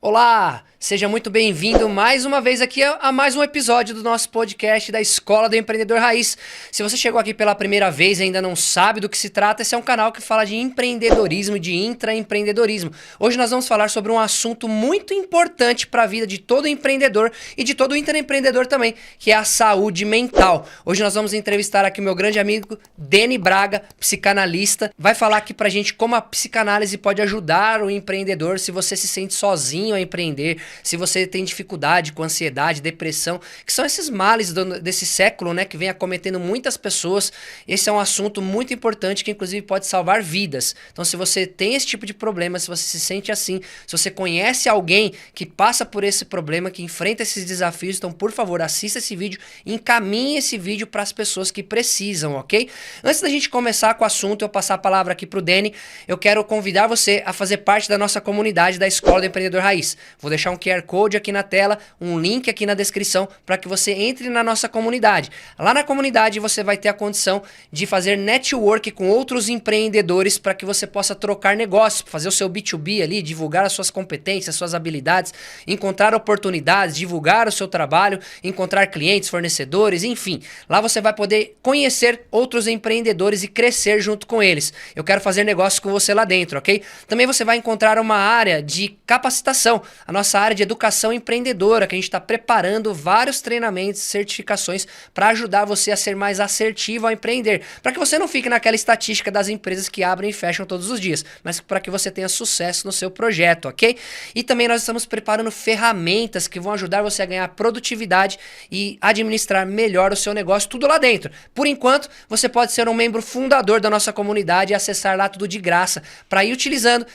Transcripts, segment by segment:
Olá, seja muito bem-vindo mais uma vez aqui a mais um episódio do nosso podcast da Escola do Empreendedor Raiz. Se você chegou aqui pela primeira vez e ainda não sabe do que se trata, esse é um canal que fala de empreendedorismo e de intraempreendedorismo. Hoje nós vamos falar sobre um assunto muito importante para a vida de todo empreendedor e de todo intraempreendedor também, que é a saúde mental. Hoje nós vamos entrevistar aqui o meu grande amigo Deni Braga, psicanalista. Vai falar aqui pra gente como a psicanálise pode ajudar o empreendedor se você se sente sozinho a empreender, se você tem dificuldade com ansiedade, depressão, que são esses males desse século, né, que vem acometendo muitas pessoas. Esse é um assunto muito importante que inclusive pode salvar vidas. Então se você tem esse tipo de problema, se você se sente assim, se você conhece alguém que passa por esse problema, que enfrenta esses desafios, então por favor assista esse vídeo e encaminhe esse vídeo para as pessoas que precisam, ok? Antes da gente começar com o assunto, eu passar a palavra aqui pro Deni, eu quero convidar você a fazer parte da nossa comunidade da Escola do Empreendedor Raiz. Vou deixar um QR Code aqui na tela, um link aqui na descrição para que você entre na nossa comunidade. Lá na comunidade você vai ter a condição de fazer network com outros empreendedores para que você possa trocar negócios, fazer o seu B2B ali, divulgar as suas competências, as suas habilidades, encontrar oportunidades, divulgar o seu trabalho, encontrar clientes, fornecedores, enfim. Lá você vai poder conhecer outros empreendedores e crescer junto com eles. Eu quero fazer negócio com você lá dentro, ok? Também você vai encontrar uma área de capacitação, a nossa área de educação empreendedora, que a gente está preparando vários treinamentos, certificações para ajudar você a ser mais assertivo ao empreender, para que você não fique naquela estatística das empresas que abrem e fecham todos os dias, mas para que você tenha sucesso no seu projeto, ok? E também nós estamos preparando ferramentas que vão ajudar você a ganhar produtividade e administrar melhor o seu negócio, tudo lá dentro. Por enquanto, você pode ser um membro fundador da nossa comunidade e acessar lá tudo de graça, para ir utilizando,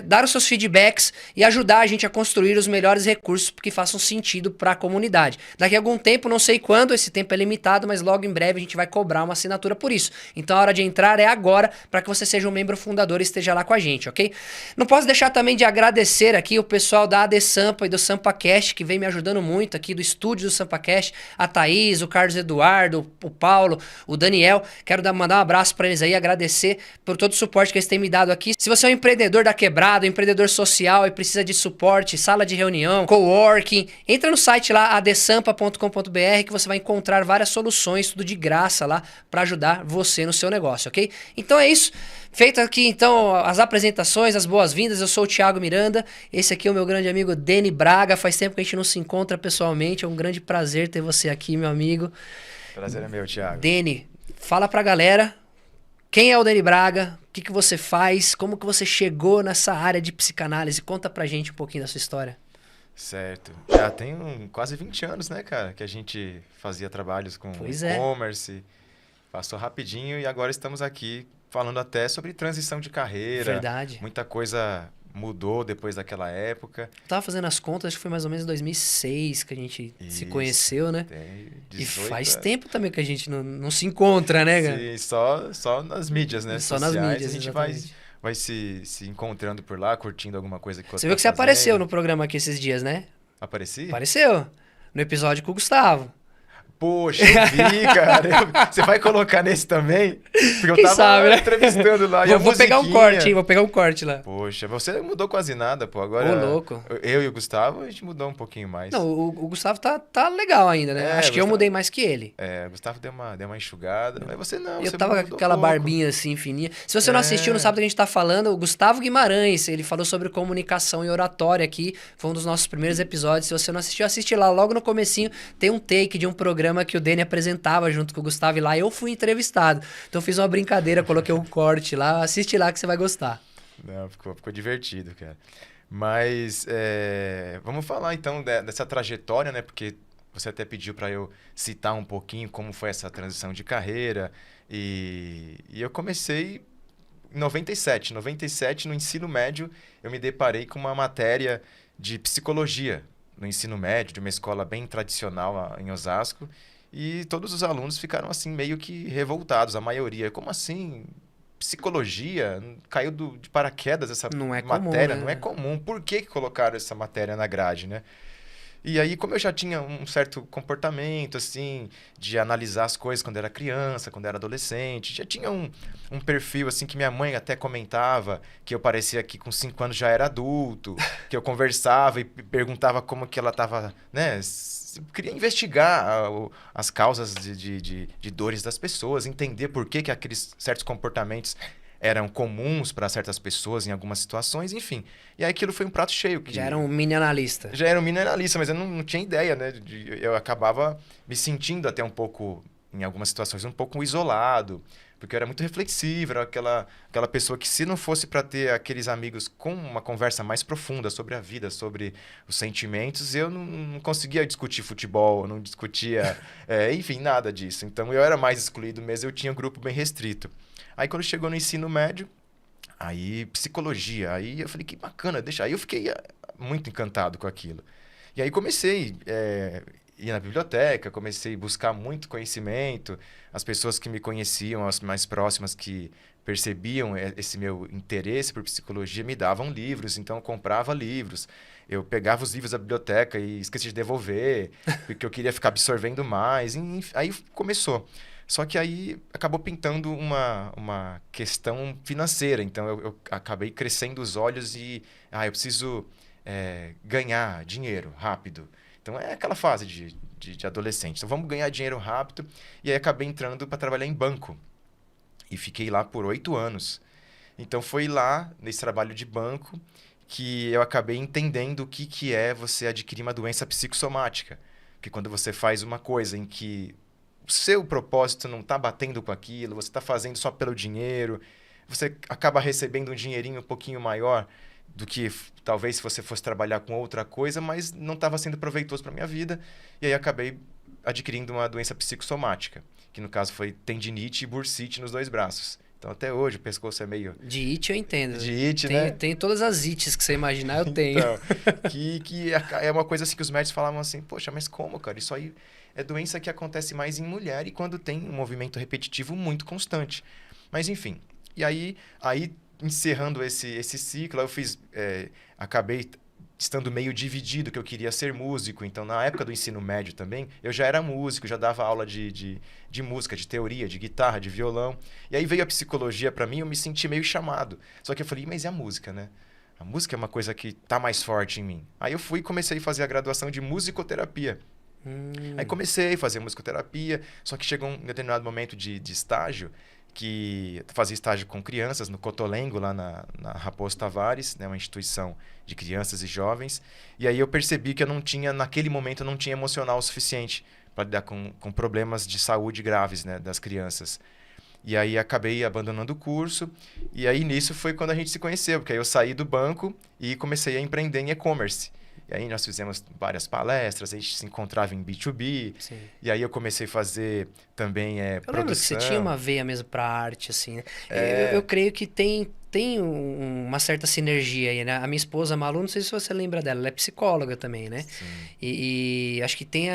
dar os seus feedbacks e ajudar a gente a construir os melhores recursos que façam sentido para a comunidade. Daqui a algum tempo, não sei quando, esse tempo é limitado, mas logo em breve a gente vai cobrar uma assinatura por isso. Então a hora de entrar é agora para que você seja um membro fundador e esteja lá com a gente, ok? Não posso deixar também de agradecer aqui o pessoal da AD Sampa e do SampaCast, que vem me ajudando muito aqui do estúdio do SampaCast, a Thaís, o Carlos Eduardo, o Paulo, o Daniel. Quero mandar um abraço para eles aí, agradecer por todo o suporte que eles têm me dado aqui. Se você é um empreendedor da quebrada, um empreendedor social e precisa de suporte, sala de reunião, coworking, entra no site lá, adsampa.com.br, que você vai encontrar várias soluções, tudo de graça lá, para ajudar você no seu negócio, ok? Então é isso. Feito aqui, então, as apresentações, as boas-vindas, eu sou o Thiago Miranda, esse aqui é o meu grande amigo Deni Braga, faz tempo que a gente não se encontra pessoalmente, é um grande prazer ter você aqui, meu amigo. Prazer é meu, Thiago. Deni, fala pra galera, quem é o Deni Braga, o que você faz, como que você chegou nessa área de psicanálise, conta pra gente um pouquinho da sua história. Certo. Já tem quase 20 anos, né, cara, que a gente fazia trabalhos com e-commerce, passou rapidinho e agora estamos aqui falando até sobre transição de carreira. Verdade. Muita coisa mudou depois daquela época. Eu tava fazendo as contas, acho que foi mais ou menos em 2006 que a gente se conheceu, né? E faz tempo também que a gente não se encontra, né, cara? Sim, só nas mídias, né? Só sociais, nas mídias, a gente vai se encontrando por lá, curtindo alguma coisa que você viu que você apareceu no programa aqui esses dias, né? Apareci? Apareceu. No episódio com o Gustavo. Poxa, eu vi, cara. Você vai colocar nesse também? Porque eu tava sabe, né? entrevistando lá. Vou pegar um corte, hein? Vou pegar um corte lá. Poxa, você não mudou quase nada, pô. Agora, louco. Eu e o Gustavo, a gente mudou um pouquinho mais. Não, o Gustavo tá legal ainda, né? Acho que eu mudei mais que ele. O Gustavo deu uma enxugada, mas você não. Eu você tava com aquela barbinha assim, fininha. Se você não assistiu, não sabe do que a gente tá falando, o Gustavo Guimarães, ele falou sobre comunicação e oratória aqui, foi um dos nossos primeiros episódios. Se você não assistiu, assiste lá. Logo no comecinho tem um take de um programa que o Deni apresentava junto com o Gustavo e lá eu fui entrevistado. Então eu fiz uma brincadeira, coloquei um corte lá, assiste lá que você vai gostar. Não, ficou divertido, cara. Mas vamos falar então dessa trajetória, né? Porque você até pediu para eu citar um pouquinho como foi essa transição de carreira. E eu comecei em 97. Em 97, no ensino médio, eu me deparei com uma matéria de psicologia no ensino médio, de uma escola bem tradicional em Osasco. E todos os alunos ficaram assim meio que revoltados, a maioria. Como assim? Psicologia? Caiu de paraquedas essa não é matéria? comum, né? Não é comum. Por que colocaram essa matéria na grade, né? E aí, como eu já tinha um certo comportamento, assim, de analisar as coisas quando era criança, quando era adolescente, já tinha um perfil, assim, que minha mãe até comentava, que eu parecia que com 5 anos já era adulto, que eu conversava e perguntava como que ela estava, né? Eu queria investigar as causas de dores das pessoas, entender por que aqueles certos comportamentos eram comuns para certas pessoas em algumas situações, enfim. E aí aquilo foi um prato cheio. Já era um mini analista. Já era um mineralista, mas eu não tinha ideia, né? Eu acabava me sentindo até um pouco, em algumas situações, um pouco isolado, porque eu era muito reflexivo, era aquela pessoa que, se não fosse para ter aqueles amigos com uma conversa mais profunda sobre a vida, sobre os sentimentos, eu não conseguia discutir futebol, não discutia, enfim, nada disso. Então eu era mais excluído mesmo, eu tinha um grupo bem restrito. Aí quando chegou no ensino médio, aí psicologia, aí eu falei, que bacana, deixa. Aí eu fiquei muito encantado com aquilo. E aí comecei ir na biblioteca, comecei a buscar muito conhecimento. As pessoas que me conheciam, as mais próximas que percebiam esse meu interesse por psicologia, me davam livros, então eu comprava livros. Eu pegava os livros da biblioteca e esqueci de devolver, porque eu queria ficar absorvendo mais. Aí começou. Só que aí acabou pintando uma questão financeira. Então eu acabei crescendo os olhos e eu preciso ganhar dinheiro rápido. Então é aquela fase de adolescente. Então vamos ganhar dinheiro rápido. E aí acabei entrando para trabalhar em banco. E fiquei lá por 8 anos. Então foi lá, nesse trabalho de banco, que eu acabei entendendo o que é você adquirir uma doença psicossomática. Que quando você faz uma coisa em que o seu propósito não está batendo com aquilo, você está fazendo só pelo dinheiro, você acaba recebendo um dinheirinho um pouquinho maior do que talvez se você fosse trabalhar com outra coisa, mas não estava sendo proveitoso para minha vida. E aí acabei adquirindo uma doença psicossomática, que no caso foi tendinite e bursite nos 2 braços. Então até hoje o pescoço é meio... De it eu entendo. De it, né? Tem todas as ites que você imaginar, eu tenho. Então, que é uma coisa assim que os médicos falavam assim, poxa, mas como, cara? Isso aí é doença que acontece mais em mulher e quando tem um movimento repetitivo muito constante. Mas enfim, e aí encerrando esse ciclo, eu acabei estando meio dividido, que eu queria ser músico. Então, na época do ensino médio também, eu já era músico, já dava aula de música, de teoria, de guitarra, de violão. E aí veio a psicologia para mim, eu me senti meio chamado. Só que eu falei, mas e a música, né? A música é uma coisa que tá mais forte em mim. Aí eu fui e comecei a fazer a graduação de musicoterapia. Aí comecei a fazer musicoterapia, só que chegou um determinado momento de estágio, que eu fazia estágio com crianças no Cotolengo, lá na Raposo Tavares, né, uma instituição de crianças e jovens. E aí eu percebi que naquele momento, eu não tinha emocional o suficiente para lidar com problemas de saúde graves, né, das crianças. E aí acabei abandonando o curso. E aí nisso foi quando a gente se conheceu, porque aí eu saí do banco e comecei a empreender em e-commerce. E aí nós fizemos várias palestras, a gente se encontrava em B2B. Sim. E aí eu comecei a fazer também produção. Eu lembro que você tinha uma veia mesmo para arte, assim, né? Eu creio que tem uma certa sinergia aí, né? A minha esposa, a Malu, não sei se você lembra dela, ela é psicóloga também, né? Sim. E acho que tem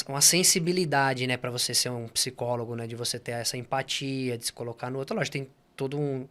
uma sensibilidade, né, para você ser um psicólogo, né? De você ter essa empatia, de se colocar no outro. Lógico, tem todo um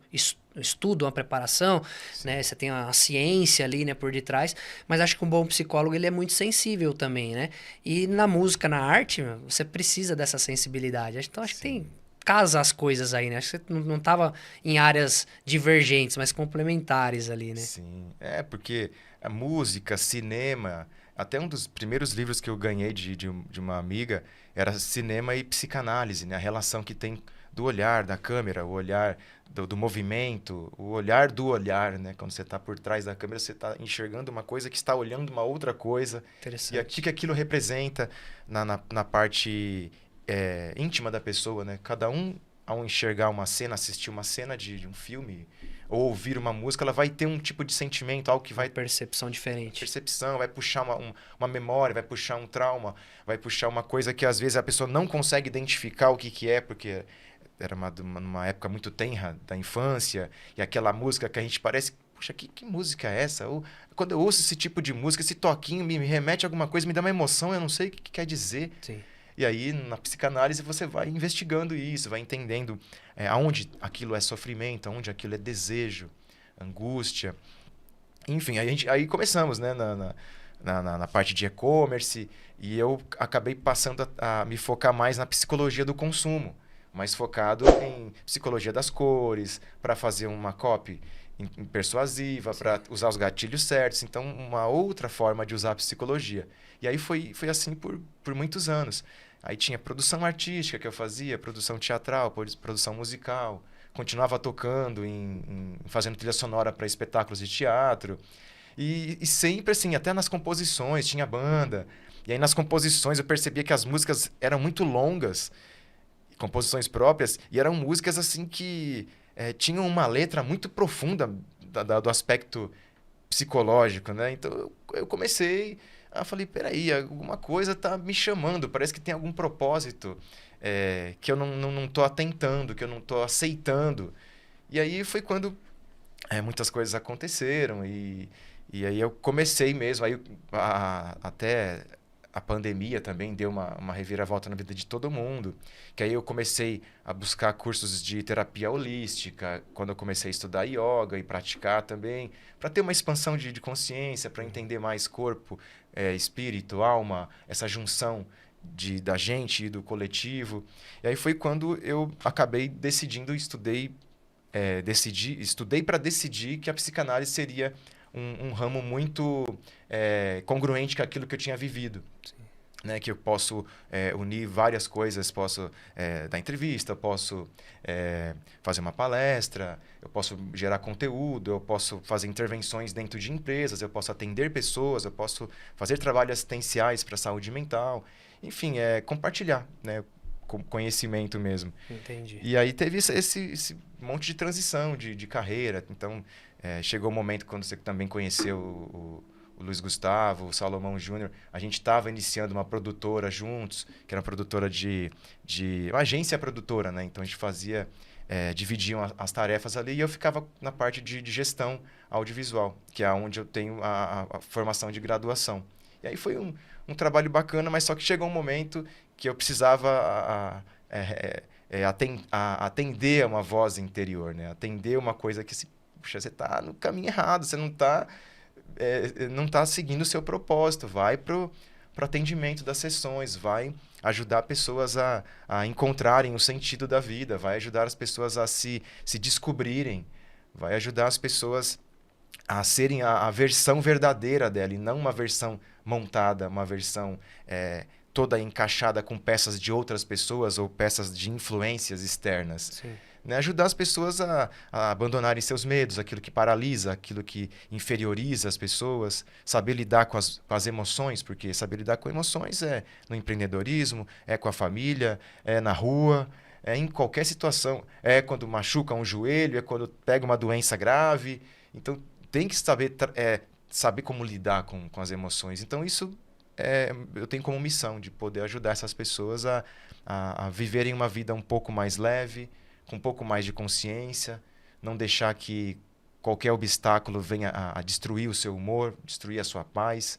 estudo, uma preparação, né? Você tem a ciência ali, né, por detrás, mas acho que um bom psicólogo, ele é muito sensível também, né? E na música, na arte, você precisa dessa sensibilidade. Então, acho que tem casa as coisas aí, né? Acho que você não estava em áreas divergentes, mas complementares ali, né? Sim, porque a música, cinema, até um dos primeiros livros que eu ganhei de uma amiga era cinema e psicanálise, né? A relação que tem do olhar, da câmera, o olhar do movimento, o olhar do olhar, né? Quando você está por trás da câmera, você está enxergando uma coisa que está olhando uma outra coisa. Interessante. E o que aquilo representa na parte íntima da pessoa, né? Cada um, ao enxergar uma cena, assistir uma cena de um filme ou ouvir uma música, ela vai ter um tipo de sentimento, algo que vai... Percepção diferente. Percepção, vai puxar uma memória, vai puxar um trauma, vai puxar uma coisa que às vezes a pessoa não consegue identificar o que é, porque era uma época muito tenra da infância, e aquela música que a gente parece... Puxa, que música é essa? Ou, quando eu ouço esse tipo de música, esse toquinho me remete a alguma coisa, me dá uma emoção, eu não sei o que quer dizer. Sim. E aí, na psicanálise, você vai investigando isso, vai entendendo aonde aquilo é sofrimento, aonde aquilo é desejo, angústia. Enfim, aí começamos, né, na parte de e-commerce, e eu acabei passando a me focar mais na psicologia do consumo, mais focado em psicologia das cores, para fazer uma copy persuasiva, para usar os gatilhos certos. Então, uma outra forma de usar a psicologia. E aí foi assim por muitos anos. Aí tinha produção artística que eu fazia, produção teatral, produção musical. Continuava tocando, fazendo trilha sonora para espetáculos de teatro. E sempre assim, até nas composições, tinha banda. E aí nas composições eu percebia que as músicas eram muito longas, composições próprias, e eram músicas assim que tinham uma letra muito profunda do aspecto psicológico, né? Então eu comecei, falei, peraí, alguma coisa tá me chamando, parece que tem algum propósito que eu não tô atentando, que eu não tô aceitando. E aí foi quando muitas coisas aconteceram e aí eu comecei mesmo, aí até a pandemia também deu uma reviravolta na vida de todo mundo, que aí eu comecei a buscar cursos de terapia holística, quando eu comecei a estudar yoga e praticar também, para ter uma expansão de consciência, para entender mais corpo, espírito, alma, essa junção da gente e do coletivo. E aí foi quando eu acabei decidindo, estudei para decidir que a psicanálise seria um ramo muito congruente com aquilo que eu tinha vivido. Né, que eu posso unir várias coisas, posso dar entrevista, eu posso fazer uma palestra, eu posso gerar conteúdo, eu posso fazer intervenções dentro de empresas, eu posso atender pessoas, eu posso fazer trabalhos assistenciais para a saúde mental, enfim, compartilhar, né, conhecimento mesmo. Entendi. E aí teve esse monte de transição de carreira. Então, chegou o momento quando você também conheceu o Luiz Gustavo, o Salomão Júnior. A gente estava iniciando uma produtora juntos, que era uma produtora uma agência produtora, né? Então, a gente fazia, dividiam as tarefas ali e eu ficava na parte de gestão audiovisual, que é onde eu tenho a formação de graduação. E aí foi um trabalho bacana, mas só que chegou um momento que eu precisava atender a uma voz interior, né? Atender uma coisa que puxa, você está no caminho errado, você não está seguindo o seu propósito. Vai pro atendimento das sessões, vai ajudar pessoas a encontrarem o sentido da vida, vai ajudar as pessoas a se descobrirem, vai ajudar as pessoas a serem a versão verdadeira dela e não uma versão montada, uma versão toda encaixada com peças de outras pessoas ou peças de influências externas. Sim. Né? Ajudar as pessoas a abandonarem seus medos, aquilo que paralisa, aquilo que inferioriza as pessoas, saber lidar com as emoções, porque saber lidar com emoções no empreendedorismo, com a família, na rua, em qualquer situação. Quando machuca um joelho, quando pega uma doença grave. Então, tem que saber como lidar com as emoções. Então, isso eu tenho como missão de poder ajudar essas pessoas a viverem uma vida um pouco mais leve, com um pouco mais de consciência, não deixar que qualquer obstáculo venha a destruir o seu humor, destruir a sua paz,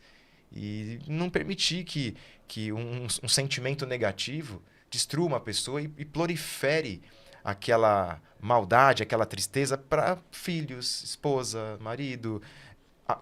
e não permitir que um sentimento negativo destrua uma pessoa e prolifere aquela maldade, aquela tristeza para filhos, esposa, marido,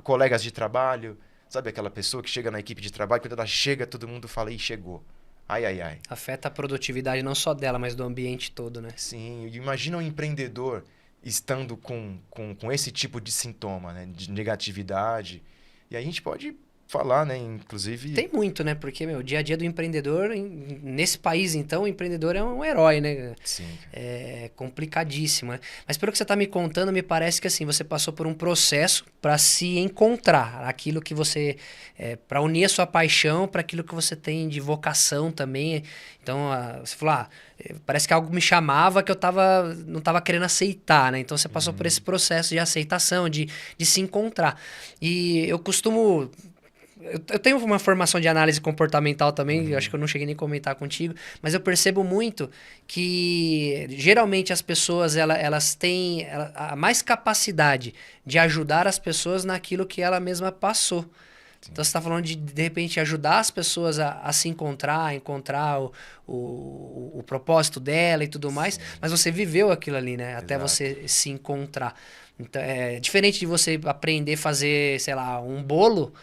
colegas de trabalho. Sabe aquela pessoa que chega na equipe de trabalho, quando ela chega, todo mundo fala, ih, chegou. Ai, ai, ai. Afeta a produtividade não só dela, mas do ambiente todo, né? Sim, imagina um empreendedor estando com esse tipo de sintoma, né? De negatividade. E aí a gente pode falar, né? Inclusive... Tem muito, né? Porque, o dia a dia do empreendedor, nesse país, então, o empreendedor é um herói, né? Sim. É complicadíssimo, né? Mas pelo que você está me contando, me parece que assim, você passou por um processo para se encontrar, aquilo que você... para unir a sua paixão para aquilo que você tem de vocação também. Então, você falou, parece que algo me chamava que eu não estava querendo aceitar, né? Então, você passou por esse processo de aceitação, de se encontrar. E eu costumo... Eu tenho uma formação de análise comportamental também, acho que eu não cheguei nem a comentar contigo, mas eu percebo muito que geralmente as pessoas elas têm a mais capacidade de ajudar as pessoas naquilo que ela mesma passou. Sim. Então você está falando de repente ajudar as pessoas a se encontrar o propósito dela e tudo mais, sim, mas você viveu aquilo ali, né? Exato. Até você se encontrar. Então, é diferente de você aprender a fazer, sei lá, um bolo.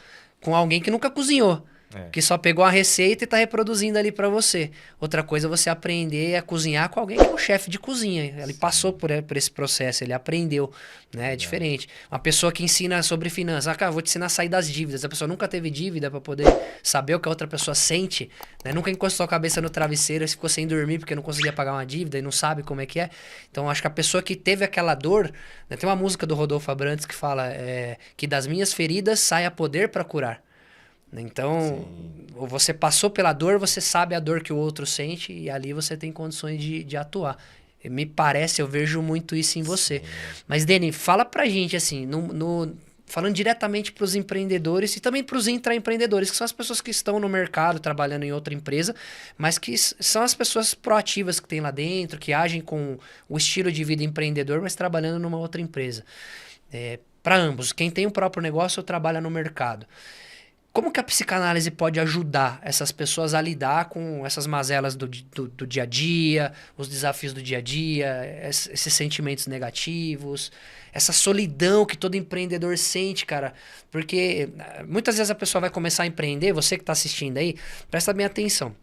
com alguém que nunca cozinhou. É. Que só pegou a receita e tá reproduzindo ali pra você. Outra coisa é você aprender a cozinhar com alguém que é um chefe de cozinha. Ele passou por esse processo, ele aprendeu, né? É diferente. Uma pessoa que ensina sobre finanças. Cara, vou te ensinar a sair das dívidas. A pessoa nunca teve dívida pra poder saber o que a outra pessoa sente, né? Nunca encostou a cabeça no travesseiro e ficou sem dormir porque não conseguia pagar uma dívida e não sabe como é que é. Então, acho que a pessoa que teve aquela dor, né? Tem uma música do Rodolfo Abrantes que fala que das minhas feridas sai a poder pra curar. Então, você passou pela dor, você sabe a dor que o outro sente e ali você tem condições de atuar. Me parece, eu vejo muito isso em você. Mas, Deni, fala pra gente, assim, falando diretamente pros empreendedores e também pros intraempreendedores, que são as pessoas que estão no mercado trabalhando em outra empresa, mas que são as pessoas proativas que tem lá dentro, que agem com o estilo de vida empreendedor, mas trabalhando numa outra empresa. Para ambos, quem tem o próprio negócio ou trabalha no mercado. Como que a psicanálise pode ajudar essas pessoas a lidar com essas mazelas do dia a dia, os desafios do dia a dia, esses sentimentos negativos, essa solidão que todo empreendedor sente, cara? Porque muitas vezes a pessoa vai começar a empreender, você que está assistindo aí, presta bem atenção.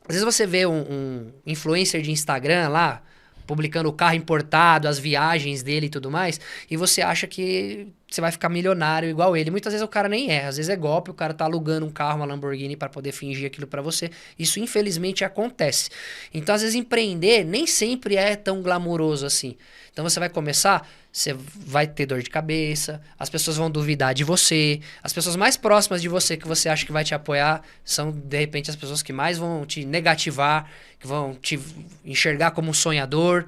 Às vezes você vê um influencer de Instagram lá, publicando o carro importado, as viagens dele e tudo mais, e você acha que você vai ficar milionário igual ele. Muitas vezes o cara nem é, às vezes é golpe, o cara tá alugando um carro, uma Lamborghini para poder fingir aquilo para você. Isso infelizmente acontece. Então às vezes empreender nem sempre é tão glamuroso assim. Então você vai começar, você vai ter dor de cabeça, as pessoas vão duvidar de você, as pessoas mais próximas de você que você acha que vai te apoiar são de repente as pessoas que mais vão te negativar, que vão te enxergar como um sonhador.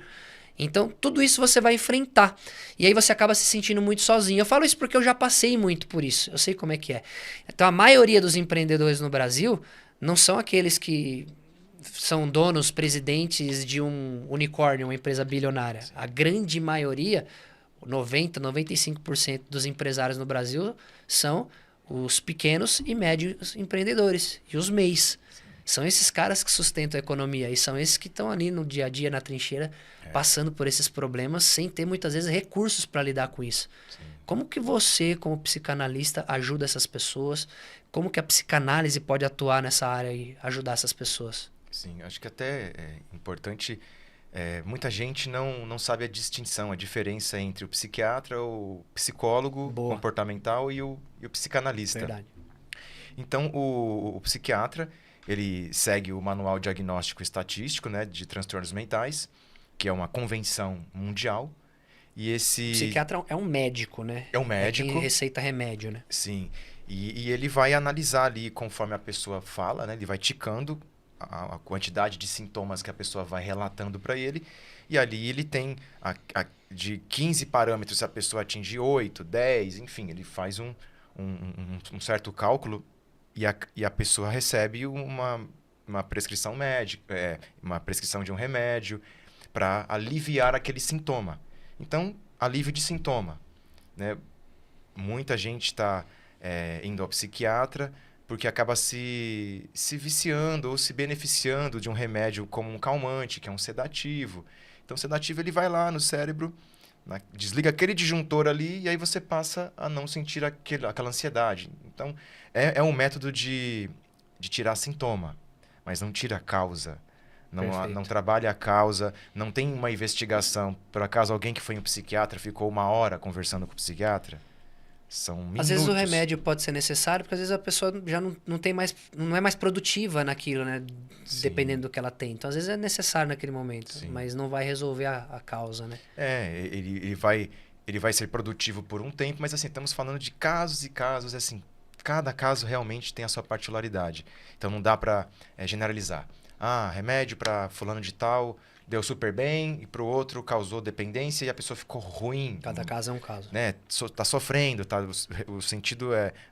Então, tudo isso você vai enfrentar. E aí você acaba se sentindo muito sozinho. Eu falo isso porque eu já passei muito por isso. Eu sei como é que é. Então, a maioria dos empreendedores no Brasil não são aqueles que são donos, presidentes de um unicórnio, uma empresa bilionária. A grande maioria, 90%, 95% dos empresários no Brasil são os pequenos e médios empreendedores. E os MEIs. São esses caras que sustentam a economia e são esses que estão ali no dia a dia, na trincheira, passando por esses problemas sem ter muitas vezes recursos para lidar com isso. Sim. Como que você, como psicanalista, ajuda essas pessoas? Como que a psicanálise pode atuar nessa área e ajudar essas pessoas? Sim, acho que até é importante... muita gente não sabe a distinção, a diferença entre o psiquiatra, o psicólogo comportamental e o psicanalista. Verdade. Então, o psiquiatra... ele segue o Manual Diagnóstico Estatístico, né, de Transtornos Mentais, que é uma convenção mundial. E esse... O psiquiatra é um médico, né? É um médico. É quem receita remédio, né? Sim. E ele vai analisar ali, conforme a pessoa fala, né? Ele vai ticando a quantidade de sintomas que a pessoa vai relatando para ele. E ali ele tem de 15 parâmetros, se a pessoa atinge 8, 10, enfim, ele faz um certo cálculo. E a pessoa recebe uma prescrição médica, uma prescrição de um remédio para aliviar aquele sintoma. Então, alívio de sintoma. Né? Muita gente está indo ao psiquiatra porque acaba se viciando ou se beneficiando de um remédio como um calmante, que é um sedativo. Então, o sedativo ele vai lá no cérebro, desliga aquele disjuntor ali e aí você passa a não sentir aquela ansiedade. Então, é um método de tirar sintoma, mas não tira a causa. Não trabalha a causa, não tem uma investigação. Por acaso, alguém que foi um psiquiatra ficou 1 hora conversando com o psiquiatra? São minutos. Às vezes o remédio pode ser necessário, porque às vezes a pessoa já não é mais produtiva naquilo, né? Sim. Dependendo do que ela tem. Então, às vezes é necessário naquele momento, sim, mas não vai resolver a causa, né? Ele vai ser produtivo por um tempo, mas assim, estamos falando de casos e casos, assim, cada caso realmente tem a sua particularidade. Então, não dá para generalizar. Remédio para fulano de tal deu super bem e para o outro causou dependência e a pessoa ficou ruim. Cada caso é um caso. Né? Tá sofrendo, o sentido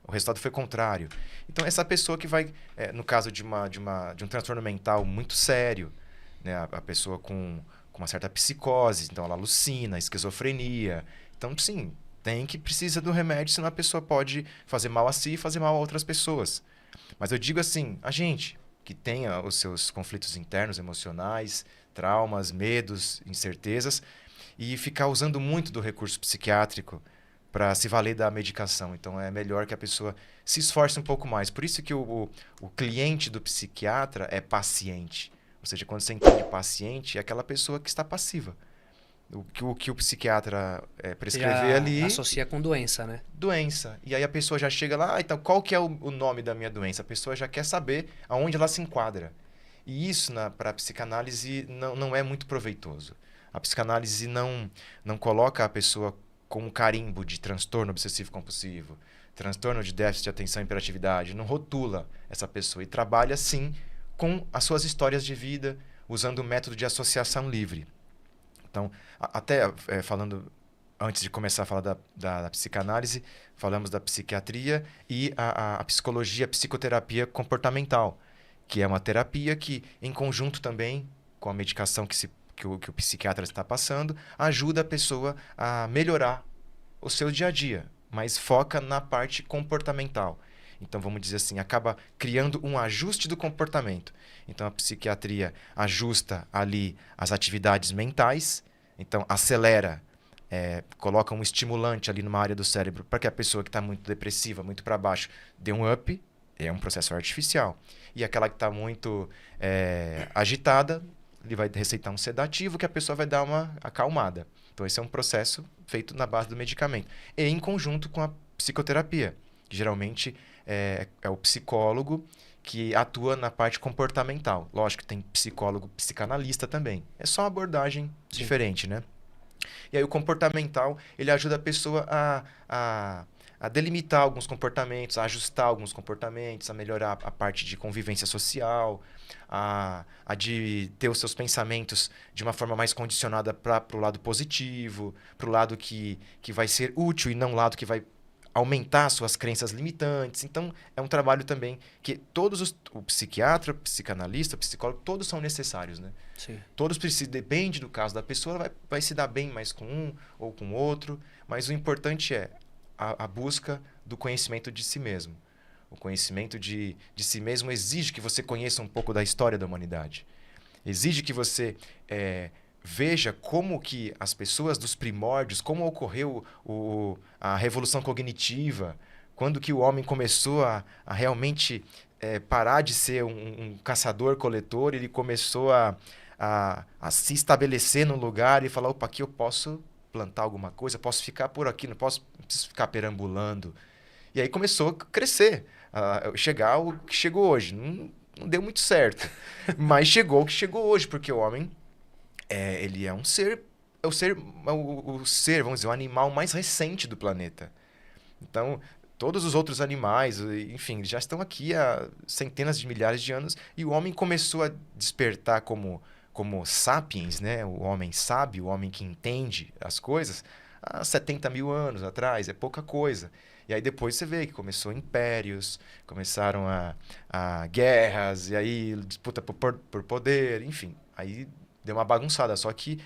o resultado foi contrário. Então, essa pessoa que vai, no caso de um transtorno mental muito sério, né? A pessoa com uma certa psicose, então ela alucina, esquizofrenia. Então, sim, precisa do remédio, senão a pessoa pode fazer mal a si e fazer mal a outras pessoas. Mas eu digo assim, a gente que tenha os seus conflitos internos, emocionais, traumas, medos, incertezas, e ficar usando muito do recurso psiquiátrico para se valer da medicação. Então é melhor que a pessoa se esforce um pouco mais. Por isso que o cliente do psiquiatra é paciente. Ou seja, quando você entende paciente, é aquela pessoa que está passiva. O que o psiquiatra prescrever Já ali... associa com doença, né? Doença. E aí a pessoa já chega lá, então qual que é o nome da minha doença? A pessoa já quer saber aonde ela se enquadra. E isso para a psicanálise não é muito proveitoso. A psicanálise não coloca a pessoa com um carimbo de transtorno obsessivo-compulsivo, transtorno de déficit de atenção e hiperatividade, não rotula essa pessoa e trabalha, sim, com as suas histórias de vida, usando o método de associação livre. Então, até falando, antes de começar a falar da psicanálise, falamos da psiquiatria e a psicologia, a psicoterapia comportamental, que é uma terapia que, em conjunto também com a medicação que o psiquiatra está passando, ajuda a pessoa a melhorar o seu dia a dia, mas foca na parte comportamental. Então, vamos dizer assim, acaba criando um ajuste do comportamento. Então, a psiquiatria ajusta ali as atividades mentais, então acelera, coloca um estimulante ali numa área do cérebro para que a pessoa que está muito depressiva, muito para baixo, dê um up, é um processo artificial. E aquela que está muito agitada, ele vai receitar um sedativo que a pessoa vai dar uma acalmada. Então, esse é um processo feito na base do medicamento. E em conjunto com a psicoterapia, que geralmente é o psicólogo que atua na parte comportamental. Lógico que tem psicólogo psicanalista também. É só uma abordagem diferente, né? E aí o comportamental, ele ajuda a pessoa a delimitar alguns comportamentos, a ajustar alguns comportamentos, a melhorar a parte de convivência social, a de ter os seus pensamentos de uma forma mais condicionada para o lado positivo, para o lado que vai ser útil e não o lado que vai aumentar suas crenças limitantes. Então, é um trabalho também que o psiquiatra, o psicanalista, o psicólogo, todos são necessários, né? Sim. Todos precisam, depende do caso da pessoa, ela vai se dar bem mais com um ou com outro, mas o importante é a busca do conhecimento de si mesmo. O conhecimento de si mesmo exige que você conheça um pouco da história da humanidade. Exige que você veja como que as pessoas dos primórdios, como ocorreu a revolução cognitiva, quando que o homem começou a realmente parar de ser um caçador-coletor, ele começou a se estabelecer num lugar e falar, opa, aqui eu posso plantar alguma coisa, posso ficar por aqui, não preciso ficar perambulando. E aí começou a crescer, chegar o que chegou hoje. Não deu muito certo, mas chegou o que chegou hoje, porque o homem ele é um ser, o ser, vamos dizer, o animal mais recente do planeta. Então, todos os outros animais, enfim, já estão aqui há centenas de milhares de anos, e o homem começou a despertar como sapiens, né? O homem sábio, o homem que entende as coisas, há 70 mil anos atrás, é pouca coisa. E aí depois você vê que começou impérios, começaram a guerras, e aí disputa por poder, enfim. Aí deu uma bagunçada, só que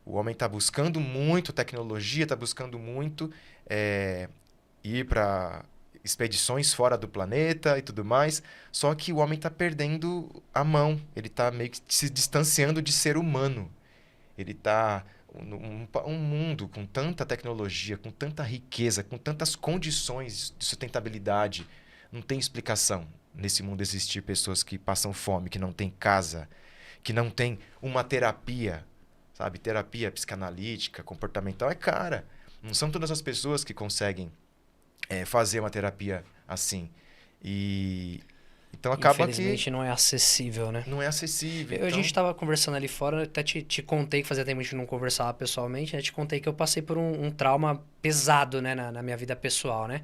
o homem está buscando muito tecnologia, está buscando muito ir para expedições fora do planeta e tudo mais, só que o homem está perdendo a mão, ele está meio que se distanciando de ser humano. Ele está um mundo com tanta tecnologia, com tanta riqueza, com tantas condições de sustentabilidade. Não tem explicação nesse mundo existir pessoas que passam fome, que não têm casa, que não tem uma terapia, sabe? Terapia psicanalítica, comportamental é cara. Não são todas as pessoas que conseguem fazer uma terapia assim. E então acaba Infelizmente não é acessível, né? não é acessível. A gente estava conversando ali fora, até te contei que fazia tempo que a gente não conversava pessoalmente, né? Te contei que eu passei por um trauma pesado, né? Na minha vida pessoal, né?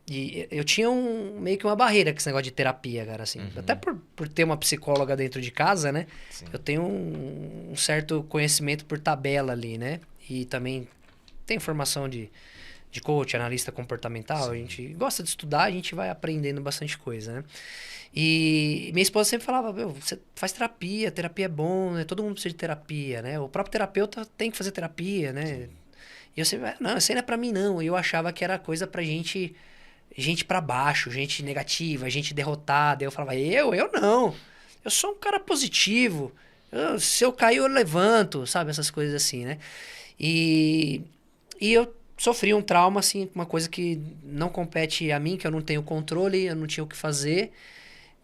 E eu tinha meio que uma barreira com esse negócio de terapia, cara, assim. Até por ter uma psicóloga dentro de casa, né? Sim. Eu tenho um certo conhecimento por tabela ali, né? E também tenho formação de coach, analista comportamental. Sim. A gente gosta de estudar, a gente vai aprendendo bastante coisa, né? E minha esposa sempre falava, você faz terapia é bom, né? Todo mundo precisa de terapia, né? O próprio terapeuta tem que fazer terapia, né? Sim. E eu sempre, não, isso aí não é pra mim, não. E eu achava que era coisa pra gente pra baixo, gente negativa, gente derrotada. Eu falava, eu não. Eu sou um cara positivo. Se eu cair, eu levanto, sabe? Essas coisas assim, né? E E eu sofri um trauma, assim, uma coisa que não compete a mim, que eu não tenho controle, eu não tinha o que fazer.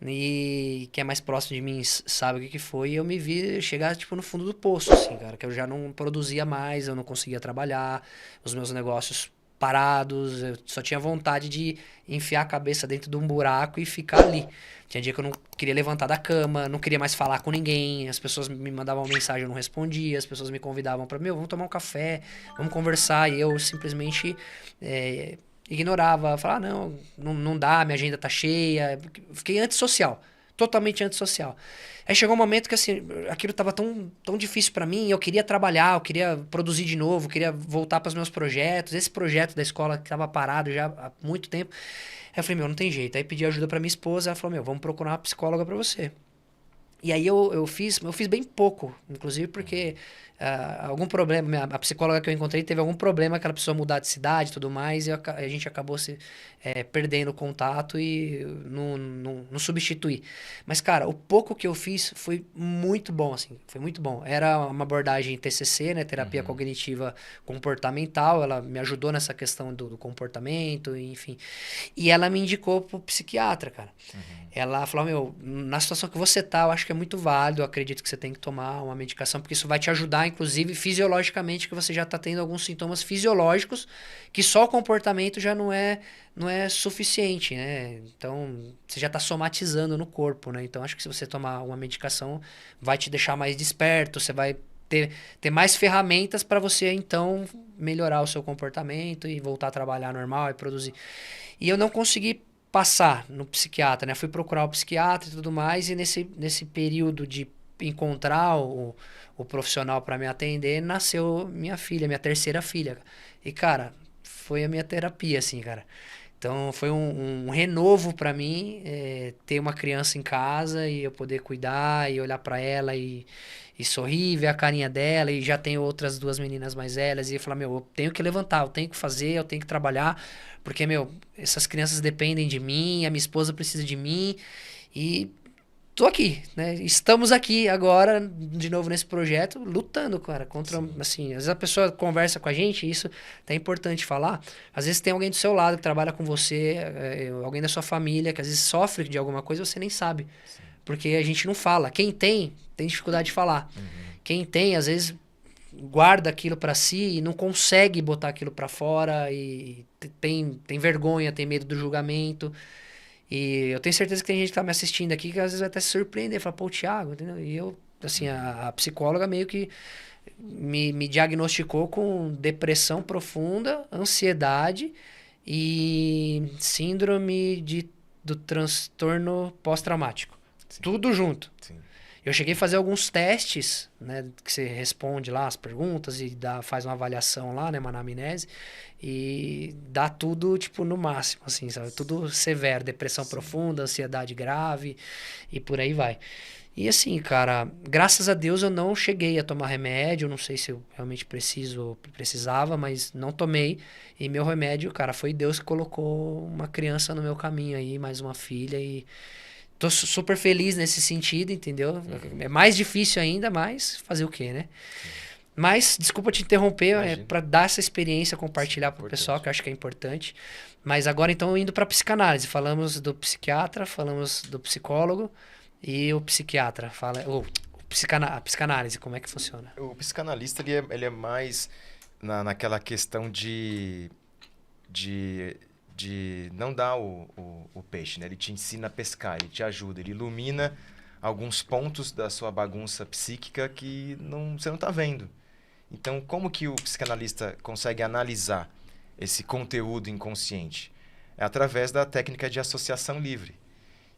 E quem é mais próximo de mim sabe o que foi. E eu me vi chegar, tipo, no fundo do poço, assim, cara. Que eu já não produzia mais, eu não conseguia trabalhar, os meus negócios parados. Eu só tinha vontade de enfiar a cabeça dentro de um buraco e ficar ali. Tinha dia que eu não queria levantar da cama, não queria mais falar com ninguém. As pessoas me mandavam mensagem, eu não respondia. As pessoas me convidavam para, vamos tomar um café, vamos conversar. E eu simplesmente... ignorava, falava, não dá, minha agenda tá cheia. Fiquei antissocial, totalmente antissocial. Aí chegou um momento que assim, aquilo tava tão difícil para mim, eu queria trabalhar, eu queria produzir de novo, eu queria voltar para os meus projetos, esse projeto da escola que tava parado já há muito tempo. Aí eu falei, não tem jeito. Aí pedi ajuda para minha esposa, ela falou, vamos procurar uma psicóloga para você. E aí eu fiz bem pouco, inclusive porque algum problema, a psicóloga que eu encontrei teve algum problema que ela precisou mudar de cidade e tudo mais, e a gente acabou perdendo o contato e não substituir. Mas, cara, o pouco que eu fiz foi muito bom, assim, foi muito bom. Era uma abordagem TCC, né, terapia cognitiva comportamental, ela me ajudou nessa questão do comportamento, enfim. E ela me indicou pro psiquiatra, cara. Ela falou, na situação que você tá, eu acho que é muito válido, eu acredito que você tem que tomar uma medicação, porque isso vai te ajudar, inclusive, fisiologicamente, que você já tá tendo alguns sintomas fisiológicos, que só o comportamento já não é suficiente, né? Então, você já tá somatizando no corpo, né? Então, acho que se você tomar uma medicação, vai te deixar mais desperto, você vai ter mais ferramentas para você, então, melhorar o seu comportamento e voltar a trabalhar normal e produzir. E eu não consegui passar no psiquiatra, né? Fui procurar o psiquiatra e tudo mais, e nesse período de encontrar o profissional para me atender, nasceu minha filha, minha terceira filha. E, cara, foi a minha terapia, assim, cara. Então, foi um renovo para mim, ter uma criança em casa e eu poder cuidar e olhar para ela e sorrir, ver a carinha dela. E já tenho outras duas meninas mais velhas e falar, eu tenho que levantar, eu tenho que fazer, eu tenho que trabalhar, porque, essas crianças dependem de mim, a minha esposa precisa de mim e tô aqui, né? Estamos aqui agora, de novo nesse projeto, lutando, cara, contra, assim, às vezes a pessoa conversa com a gente, isso é importante falar, às vezes tem alguém do seu lado que trabalha com você, alguém da sua família, que às vezes sofre de alguma coisa e você nem sabe, porque a gente não fala. Quem tem dificuldade de falar. Quem tem, às vezes, guarda aquilo pra si e não consegue botar aquilo pra fora e tem vergonha, tem medo do julgamento. E eu tenho certeza que tem gente que tá me assistindo aqui que às vezes vai até se surpreender, falar, pô, Thiago, entendeu? E eu, assim, a psicóloga meio que me diagnosticou com depressão profunda, ansiedade e síndrome do transtorno pós-traumático. Tudo junto. Sim. Eu cheguei a fazer alguns testes, né, que você responde lá as perguntas e faz uma avaliação lá, né, uma anamnese, e dá tudo, tipo, no máximo, assim, sabe? Tudo severo, depressão profunda, ansiedade grave e por aí vai. E assim, cara, graças a Deus eu não cheguei a tomar remédio, não sei se eu realmente precisava, mas não tomei. E meu remédio, cara, foi Deus que colocou uma criança no meu caminho aí, mais uma filha e... Tô super feliz nesse sentido, entendeu? É mais difícil ainda, mas fazer o quê, né? Mas, desculpa te interromper, para dar essa experiência, compartilhar para o pessoal, que eu acho que é importante. Mas agora, então, indo para psicanálise. Falamos do psiquiatra, falamos do psicólogo e o psiquiatra. A psicanálise, como é que funciona? O psicanalista, ele é mais naquela questão de não dar o peixe, né? Ele te ensina a pescar, ele te ajuda, ele ilumina alguns pontos da sua bagunça psíquica que você não está vendo. Então, como que o psicanalista consegue analisar esse conteúdo inconsciente? É através da técnica de associação livre.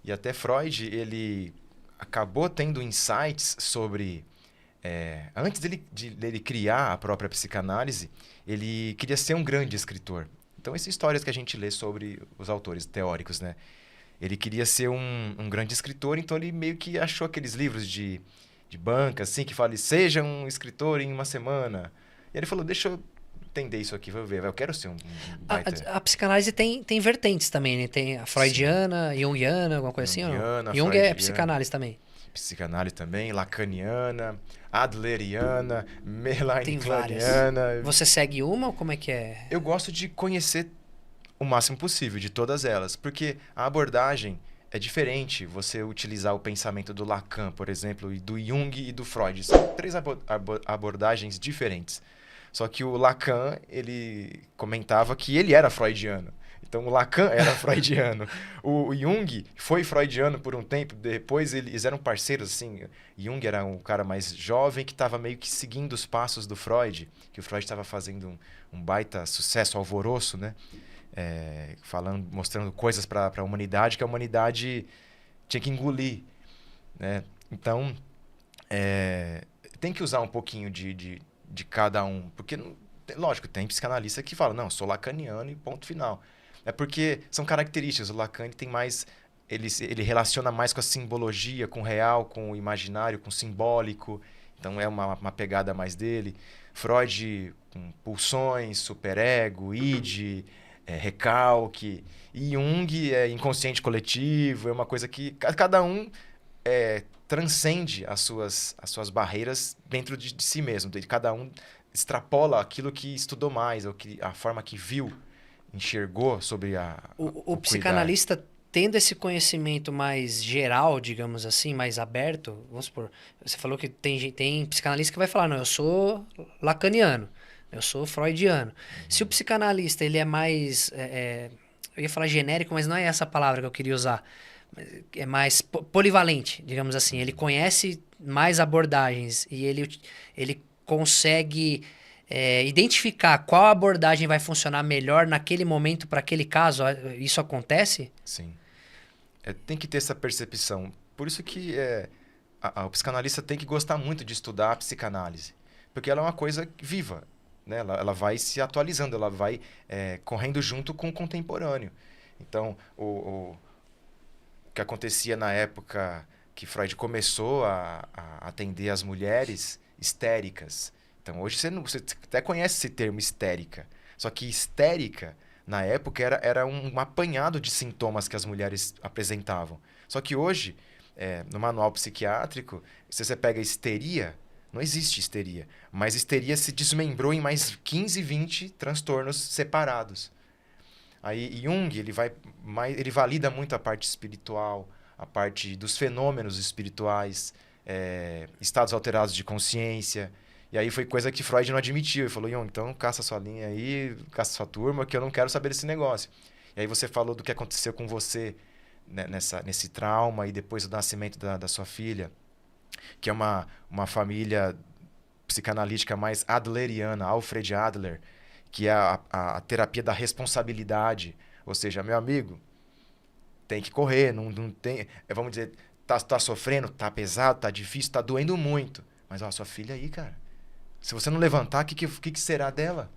E até Freud, ele acabou tendo insights sobre... antes dele criar a própria psicanálise, ele queria ser um grande escritor. Então, essas histórias que a gente lê sobre os autores teóricos, né? Ele queria ser um grande escritor, então ele meio que achou aqueles livros de banca, assim, que falam, seja um escritor em uma semana. E ele falou, deixa eu entender isso aqui, vou ver, eu quero ser um baita... A psicanálise tem vertentes também, né? Tem a freudiana, junguiana, alguma coisa assim? Junguiana, Jung é psicanálise também. psicanálise também, lacaniana, adleriana, Tem várias. melanconiana. Você segue uma ou como é que é? Eu gosto de conhecer o máximo possível de todas elas, porque a abordagem é diferente. Você utilizar o pensamento do Lacan, por exemplo, e do Jung e do Freud. São três abordagens diferentes. Só que o Lacan, ele comentava que ele era freudiano. Então, o Lacan era freudiano. O Jung foi freudiano por um tempo. Depois, eles eram parceiros, assim. Jung era um cara mais jovem que estava meio que seguindo os passos do Freud. Que o Freud estava fazendo um baita sucesso, alvoroço, né? Falando, mostrando coisas para a humanidade que a humanidade tinha que engolir, né? Então, tem que usar um pouquinho de cada um. Porque, lógico, tem psicanalista que fala, não, sou lacaniano e ponto final. É porque são características. O Lacan tem mais... Ele relaciona mais com a simbologia, com o real, com o imaginário, com o simbólico. Então é uma pegada mais dele. Freud com pulsões, superego, id, recalque. E Jung é inconsciente coletivo. É uma coisa que cada um transcende as suas barreiras dentro de si mesmo. Cada um extrapola aquilo que estudou mais, ou a forma que viu, enxergou sobre o psicanalista tendo esse conhecimento mais geral, digamos assim, mais aberto, vamos supor, você falou que tem psicanalista que vai falar, não, eu sou lacaniano, eu sou freudiano. Se o psicanalista ele é mais, eu ia falar genérico, mas não é essa palavra que eu queria usar, é mais polivalente, digamos assim, ele conhece mais abordagens e ele consegue... identificar qual abordagem vai funcionar melhor naquele momento para aquele caso. Isso acontece? Sim. Tem que ter essa percepção. Por isso que o psicanalista tem que gostar muito de estudar a psicanálise. Porque ela é uma coisa viva, né? Ela vai se atualizando, ela vai correndo junto com o contemporâneo. Então, o que acontecia na época que Freud começou a atender as mulheres histéricas. Então, hoje você até conhece esse termo histérica. Só que histérica, na época, era um apanhado de sintomas que as mulheres apresentavam. Só que hoje, no manual psiquiátrico, se você pega histeria, não existe histeria. Mas histeria se desmembrou em mais 15, 20 transtornos separados. Aí Jung, ele valida muito a parte espiritual, a parte dos fenômenos espirituais, estados alterados de consciência. E aí foi coisa que Freud não admitiu. Ele falou, Jung, então caça sua linha aí, caça sua turma, que eu não quero saber desse negócio. E aí você falou do que aconteceu com você, né, nesse trauma e depois do nascimento da sua filha, que é uma família psicanalítica mais adleriana, Alfred Adler, que é a terapia da responsabilidade. Ou seja, meu amigo, tem que correr, não tem... Vamos dizer, tá sofrendo, tá pesado, tá difícil, tá doendo muito. Mas, ó, sua filha aí, cara... Se você não levantar, o que será dela?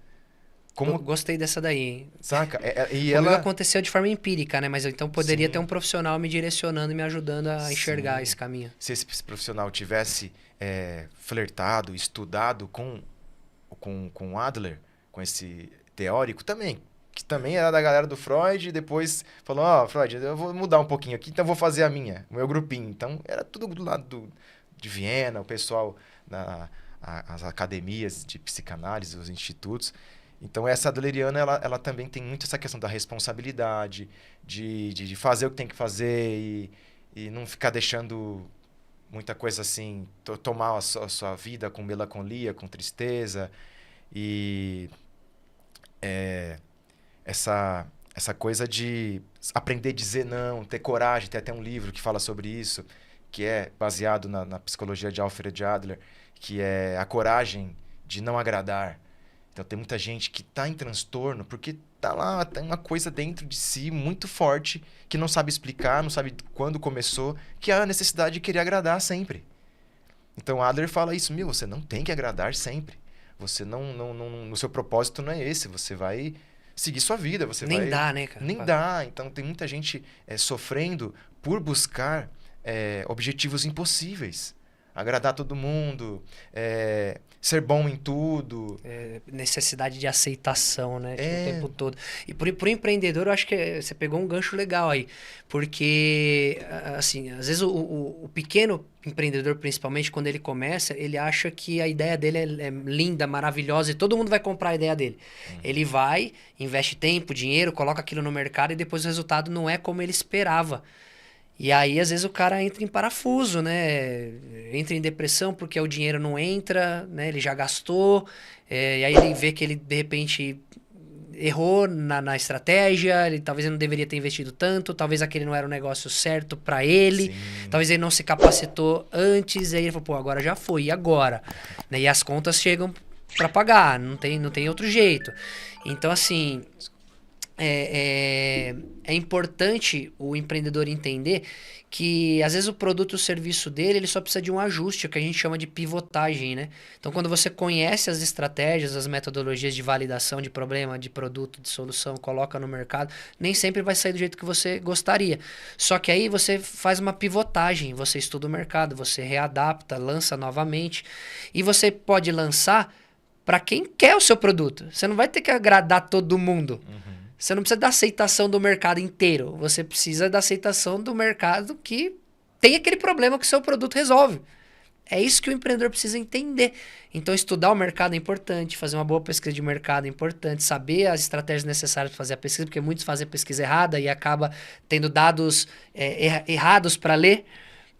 Eu gostei dessa daí, hein? Saca? Comigo aconteceu de forma empírica, né? Mas eu então poderia Sim. ter um profissional me direcionando e me ajudando a enxergar esse caminho. Se esse profissional tivesse flertado, estudado com Adler, com esse teórico também, que também era da galera do Freud, e depois falou, Freud, eu vou mudar um pouquinho aqui, então eu vou fazer o meu grupinho. Então, era tudo do lado de Viena, o pessoal... as academias de psicanálise, os institutos. Então, essa adleriana, ela também tem muito essa questão da responsabilidade, de fazer o que tem que fazer e não ficar deixando muita coisa assim, tomar a sua vida com melancolia, com tristeza. E essa coisa de aprender a dizer não, ter coragem. Tem até um livro que fala sobre isso, que é baseado na psicologia de Alfred Adler, que é a coragem de não agradar. Então, tem muita gente que está em transtorno porque tá lá, tem uma coisa dentro de si muito forte que não sabe explicar, não sabe quando começou, que é a necessidade de querer agradar sempre. Então, Adler fala isso, você não tem que agradar sempre. Você não, o seu propósito não é esse, você vai seguir sua vida. Nem dá, né, cara? Nem dá. Então, tem muita gente sofrendo por buscar objetivos impossíveis. agradar todo mundo, ser bom em tudo. Necessidade de aceitação, né? Tipo, o tempo todo. E pro empreendedor, eu acho que você pegou um gancho legal aí. Porque, assim, às vezes o pequeno empreendedor, principalmente, quando ele começa, ele acha que a ideia dele é linda, maravilhosa e todo mundo vai comprar a ideia dele. Ele vai, investe tempo, dinheiro, coloca aquilo no mercado e depois o resultado não é como ele esperava. E aí, às vezes, o cara entra em parafuso, né? Entra em depressão porque o dinheiro não entra, né? Ele já gastou, e aí ele vê que ele, de repente, errou na estratégia, talvez ele não deveria ter investido tanto, talvez aquele não era o negócio certo para ele, Sim. talvez ele não se capacitou antes, e aí ele falou, pô, agora já foi, e agora? Né? E as contas chegam para pagar, não tem outro jeito. Então, assim... É importante o empreendedor entender que, às vezes, o produto ou serviço dele ele só precisa de um ajuste, o que a gente chama de pivotagem, né? Então, quando você conhece as estratégias, as metodologias de validação de problema, de produto, de solução, coloca no mercado, nem sempre vai sair do jeito que você gostaria. Só que aí você faz uma pivotagem, você estuda o mercado, você readapta, lança novamente. E você pode lançar para quem quer o seu produto. Você não vai ter que agradar todo mundo. Você não precisa da aceitação do mercado inteiro. Você precisa da aceitação do mercado que tem aquele problema que o seu produto resolve. É isso que o empreendedor precisa entender. Então, estudar o mercado é importante, fazer uma boa pesquisa de mercado é importante, saber as estratégias necessárias para fazer a pesquisa, porque muitos fazem a pesquisa errada e acaba tendo dados errados para ler.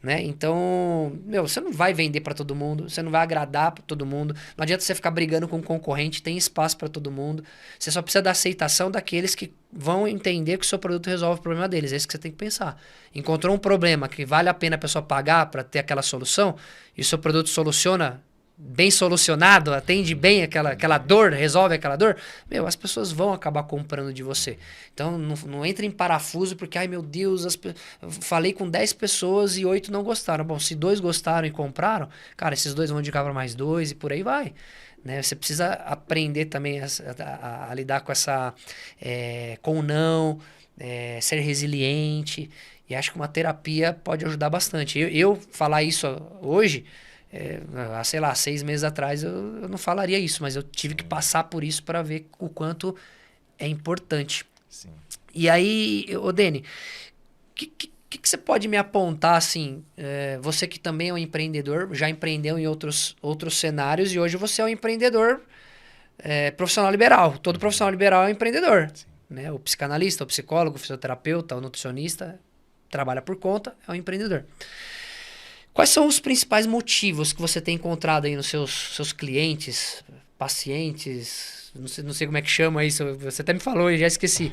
Né? Então, você não vai vender para todo mundo, você não vai agradar para todo mundo. Não adianta você ficar brigando com um concorrente, tem espaço para todo mundo. Você só precisa da aceitação daqueles que vão entender que o seu produto resolve o problema deles. É isso que você tem que pensar. Encontrou um problema que vale a pena a pessoa pagar para ter aquela solução e o seu produto soluciona bem solucionado, atende bem aquela dor, resolve aquela dor, as pessoas vão acabar comprando de você. Então, não entra em parafuso porque, ai meu Deus, falei com 10 pessoas e 8 não gostaram. Bom, se 2 gostaram e compraram, cara, esses 2 vão indicar para mais 2 e por aí vai. Né? Você precisa aprender também a lidar com com o não, ser resiliente, e acho que uma terapia pode ajudar bastante. Eu falar isso hoje... sei lá, 6 meses atrás eu não falaria isso, mas eu tive que passar por isso para ver o quanto é importante. Sim. E aí, Deni, o que você pode me apontar, assim, você que também é um empreendedor, já empreendeu em outros cenários e hoje você é um empreendedor profissional liberal. Todo profissional liberal é um empreendedor. Né? O psicanalista, o psicólogo, o fisioterapeuta, o nutricionista, trabalha por conta, é um empreendedor. Quais são os principais motivos que você tem encontrado aí nos seus clientes, pacientes, não sei como é que chama isso, você até me falou e já esqueci.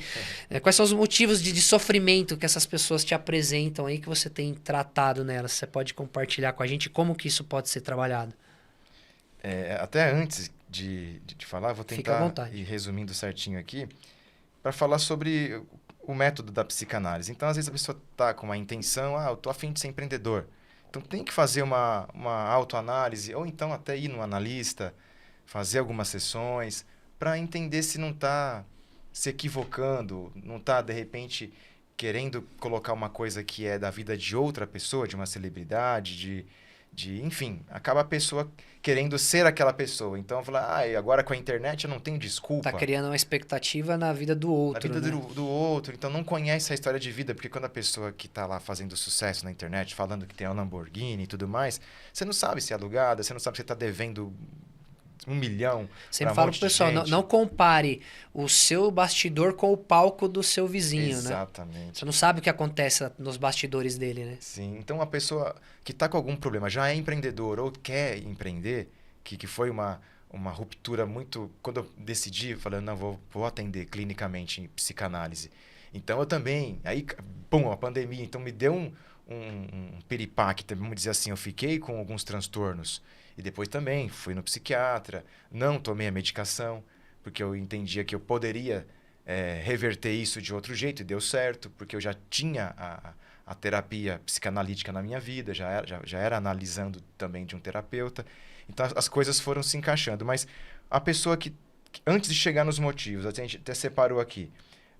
Quais são os motivos de sofrimento que essas pessoas te apresentam aí que você tem tratado nelas? Você pode compartilhar com a gente como que isso pode ser trabalhado? Até antes de falar, vou tentar ir resumindo certinho aqui, para falar sobre o método da psicanálise. Então, às vezes a pessoa está com uma intenção, eu estou a fim de ser empreendedor. Então, tem que fazer uma autoanálise, ou então até ir no analista, fazer algumas sessões, para entender se não está se equivocando, não está, de repente, querendo colocar uma coisa que é da vida de outra pessoa, de uma celebridade, enfim, acaba a pessoa querendo ser aquela pessoa. Então, falar, agora com a internet eu não tenho desculpa. Tá criando uma expectativa na vida do outro. Na vida né? do outro. Então, não conhece a história de vida. Porque quando a pessoa que tá lá fazendo sucesso na internet, falando que tem uma Lamborghini e tudo mais, você não sabe se é alugada, você não sabe se tá devendo 1 milhão. Sempre falo pro pessoal, não compare o seu bastidor com o palco do seu vizinho, Exatamente. Né? Você não sabe o que acontece nos bastidores dele, né? Sim, então a pessoa que está com algum problema, já é empreendedor ou quer empreender, que foi uma ruptura muito... Quando eu decidi, falei, não, vou atender clinicamente em psicanálise. Então eu também, aí, a pandemia, então me deu um piripaque, vamos dizer assim, eu fiquei com alguns transtornos. E depois também fui no psiquiatra, não tomei a medicação, porque eu entendia que eu poderia reverter isso de outro jeito, e deu certo, porque eu já tinha a terapia psicanalítica na minha vida, já era analisando também de um terapeuta. Então as coisas foram se encaixando. Mas a pessoa que antes de chegar nos motivos, a gente até separou aqui.